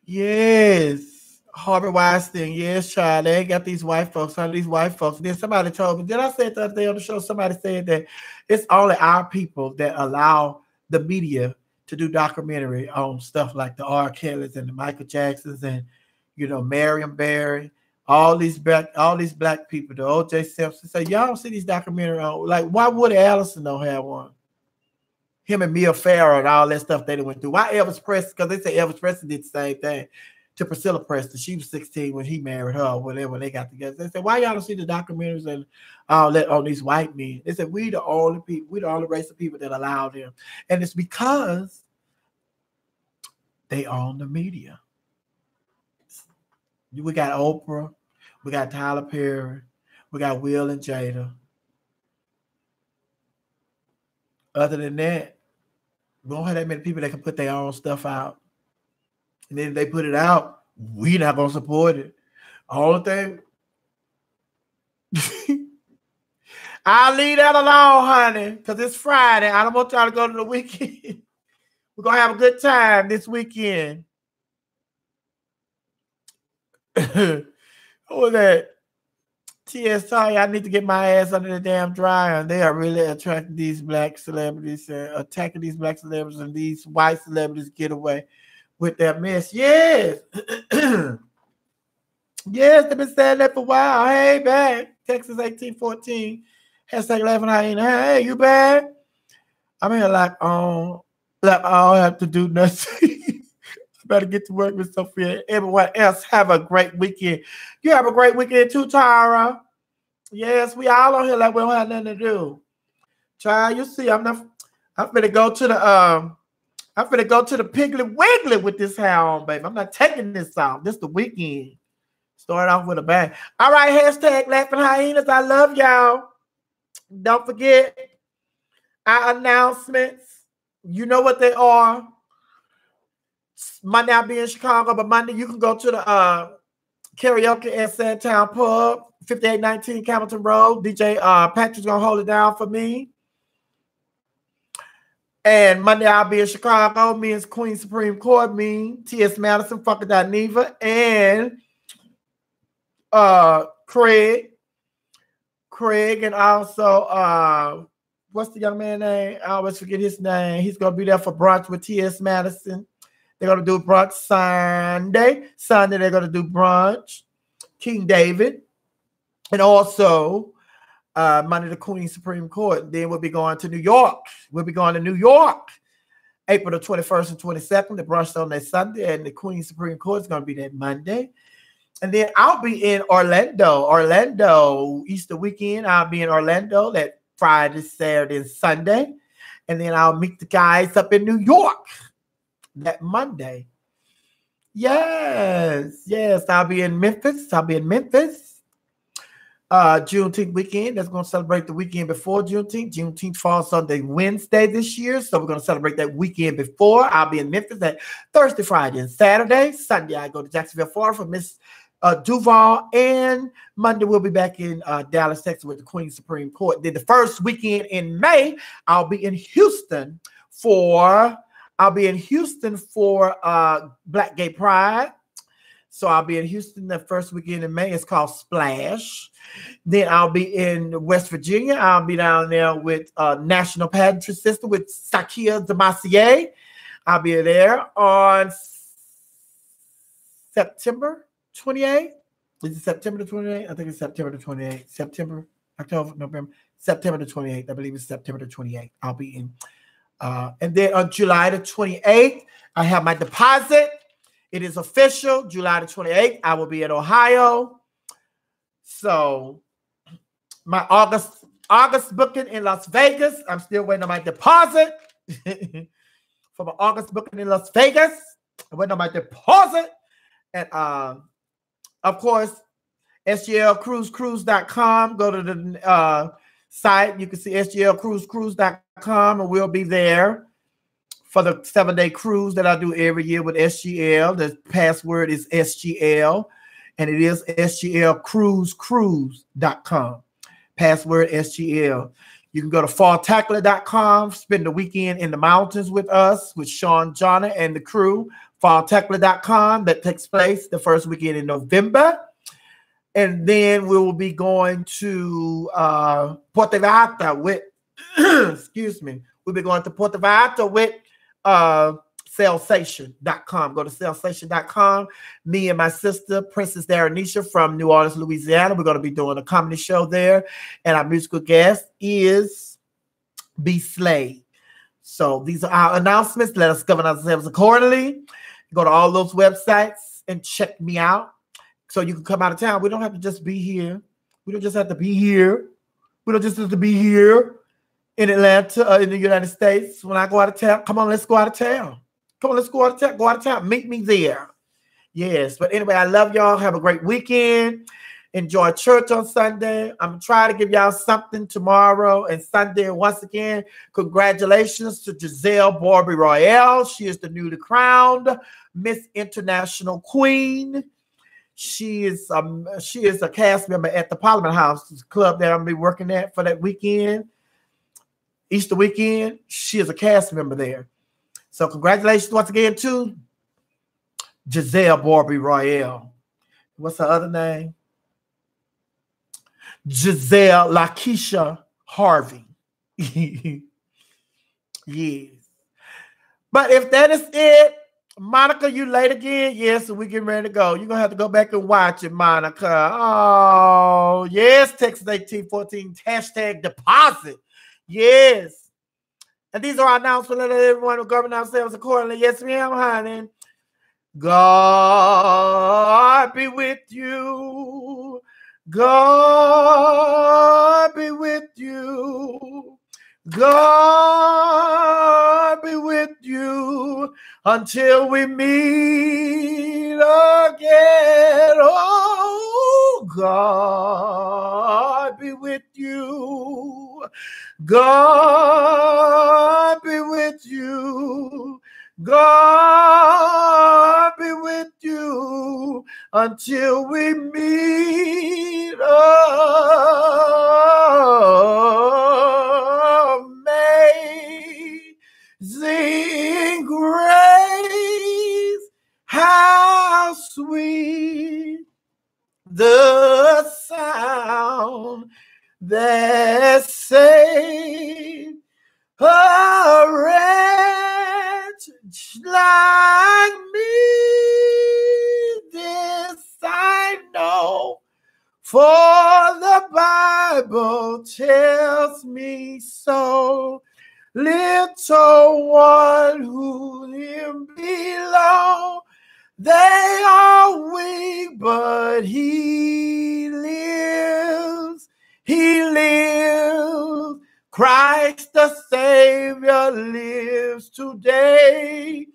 yes, Harvey Weinstein. Yes, child. They ain't got these white folks. Some of these white folks. Then somebody told me. Did I say it the other day on the show? Somebody said that it's only our people that allow the media to do documentary on stuff like the R. Kellys and the Michael Jacksons and Marion Barry. All these black people, the O.J. Simpson. Say y'all don't see these documentary on. Like, why Woody Allison don't have one? Him and Mia Farrow and all that stuff they went through. Why Elvis Presley? Because they say Elvis Presley did the same thing to Priscilla Presley. She was 16 when he married her or whatever. They got together. They said, why y'all don't see the documentaries and all that on these white men? They said, we the only race of people that allow them. And it's because they own the media. We got Oprah. We got Tyler Perry. We got Will and Jada. Other than that, we don't have that many people that can put their own stuff out. And then if they put it out, we not going to support it. All the thing. I'll leave that alone, honey, because it's Friday. I don't want y'all to go to the weekend. We're going to have a good time this weekend. Who was that? T.S. Toya, I need to get my ass under the damn dryer. And they are really attracting these black celebrities, attacking these black celebrities, and these white celebrities get away with their mess. Yes. Yes, they've been saying that for a while. Hey, back. Texas 1814. Hashtag laughing hyena. Hey, you back? I'm here like I don't have to do nothing. Better get to work with Sophia. Everyone else have a great weekend. You have a great weekend too, Tara. Yes, we all on here like we don't have nothing to do. Child, you see, I'm finna go to the Piggly Wiggly with this hair on, baby. I'm not taking this off. This the weekend. Start off with a bang. All right, hashtag laughing hyenas. I love y'all. Don't forget our announcements. You know what they are. Monday I'll be in Chicago, but Monday you can go to the karaoke at Sandtown Pub, 5819 Hamilton Road. DJ Patrick's gonna hold it down for me. And Monday I'll be in Chicago. Me and Queen Supreme Court, me, T.S. Madison, Funky Neva, and Craig, and also what's the young man's name? I always forget his name. He's gonna be there for brunch with T.S. Madison. They're going to do brunch Sunday. Sunday, they're going to do brunch. King David. And also, Monday, the Queen Supreme Court. Then we'll be going to New York. We'll be going to New York, April the 21st and 22nd. The brunch on that Sunday, and the Queen Supreme Court is going to be that Monday. And then I'll be in Orlando, Easter weekend. I'll be in Orlando that Friday, Saturday, and Sunday. And then I'll meet the guys up in New York that Monday. Yes, I'll be in Memphis. Juneteenth weekend. That's going to celebrate the weekend before Juneteenth. Juneteenth falls Sunday, Wednesday this year, so we're going to celebrate that weekend before. I'll be in Memphis that Thursday, Friday, and Saturday. Sunday, I go to Jacksonville, Florida for Miss Duval, and Monday we'll be back in Dallas, Texas with the Queen Supreme Court. Then the first weekend in May, I'll be in Houston for Black Gay Pride. So I'll be in Houston the first weekend in May. It's called Splash. Then I'll be in West Virginia. I'll be down there with National Pageantry System with Sakia Demacier. I'll be there on September 28th. Is it September the 28th? I think it's September the 28th. September, October, November. September the 28th. I believe it's September the 28th. I'll be in. And then on July the 28th, I have my deposit. It is official. July the 28th, I will be in Ohio. So my August booking in Las Vegas. I'm still waiting on my deposit. For my August booking in Las Vegas. I'm waiting on my deposit. And of course, sglcruisecruise.com. Go to the site. You can see sglcruisecruise.com, and we'll be there for the 7-day cruise that I do every year with SGL. The password is SGL, and it is sglcruisecruise.com. Password SGL. You can go to falltackler.com, spend the weekend in the mountains with us, with Sean Jonna and the crew. Falltackler.com. That takes place the first weekend in November. And then we will be going to Puerto Vallarta with, excuse me, we'll be going to Puerto Vallarta with Sensation.com. Go to Sensation.com. Me and my sister, Princess Daranisha from New Orleans, Louisiana. We're going to be doing a comedy show there. And our musical guest is B. Slade. So these are our announcements. Let us govern ourselves accordingly. Go to all those websites and check me out. So you can come out of town. We don't have to just be here. We don't just have to be here. We don't just have to be here in Atlanta, in the United States. When I go out of town, come on, let's go out of town. Come on, let's go out of town. Go out of town. Meet me there. Yes. But anyway, I love y'all. Have a great weekend. Enjoy church on Sunday. I'm going to try to give y'all something tomorrow and Sunday. Once again, congratulations to Giselle Barbie Royale. She is the newly crowned Miss International Queen. She is a cast member at the Parliament House Club that I'm going to be working at for that weekend, Easter weekend. She is a cast member there. So congratulations once again to Giselle Barbie Royale. What's her other name? Giselle Lakeisha Harvey. Yes. But if that is it, Monica, you late again? Yes, so we getting ready to go. You're going to have to go back and watch it, Monica. Oh, yes, Texas 1814, hashtag deposit. Yes. And these are our announcements. Let everyone will govern ourselves accordingly. Yes, ma'am, honey. God be with you. God be with you. God be with you until we meet again. Oh, God be with you. God be with you. God be with you until we meet amazing grace. How sweet the sound that saved a wretch like me. This I know, for the Bible tells me so. Little one who him belong, they are weak, but he lives. He lives. Christ the Savior lives today.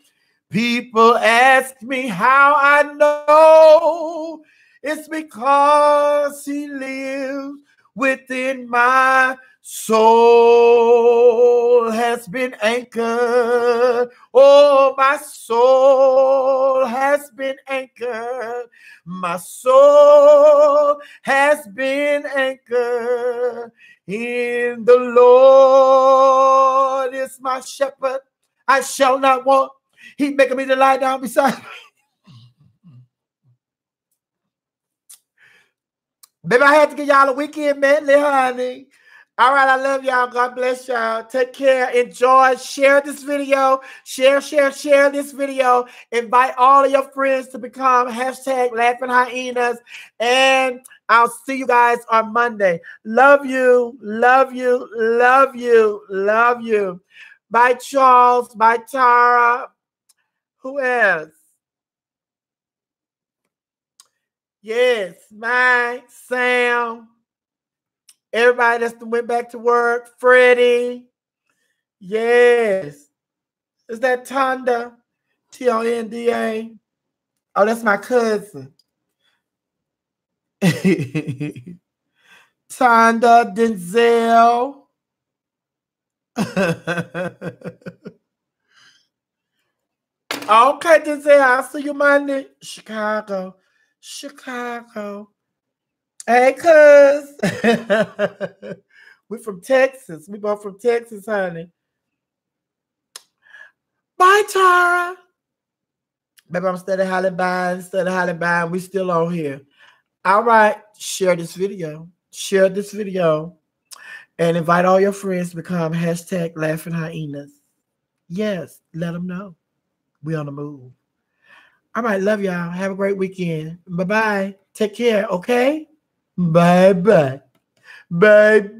People ask me how I know. It's because he lives within my soul. Has been anchored. Oh, my soul has been anchored. My soul has been anchored in the Lord is my shepherd. I shall not want. He's making me to lie down beside me. Baby, I had to give y'all a weekend medley, honey. All right, I love y'all. God bless y'all. Take care. Enjoy. Share this video. Share this video. Invite all of your friends to become hashtag Laughing Hyenas. And I'll see you guys on Monday. Love you. Love you. Love you. Love you. Bye, Charles. Bye, Tara. Who else? Yes, my Sam. Everybody that's went back to work. Freddie. Yes. Is that Tonda? Tonda. Oh, that's my cousin. Tonda Denzel. Okay, Denzel. I'll see you Monday. Chicago. Hey, cuz. We're from Texas. We both from Texas, honey. Bye, Tara. Baby, I'm steady hollering. We still on here. All right. Share this video. And invite all your friends to become hashtag Laughing Hyenas. Yes, let them know. We on the move. All right, love y'all. Have a great weekend. Bye-bye. Take care, okay? Bye-bye. Bye-bye.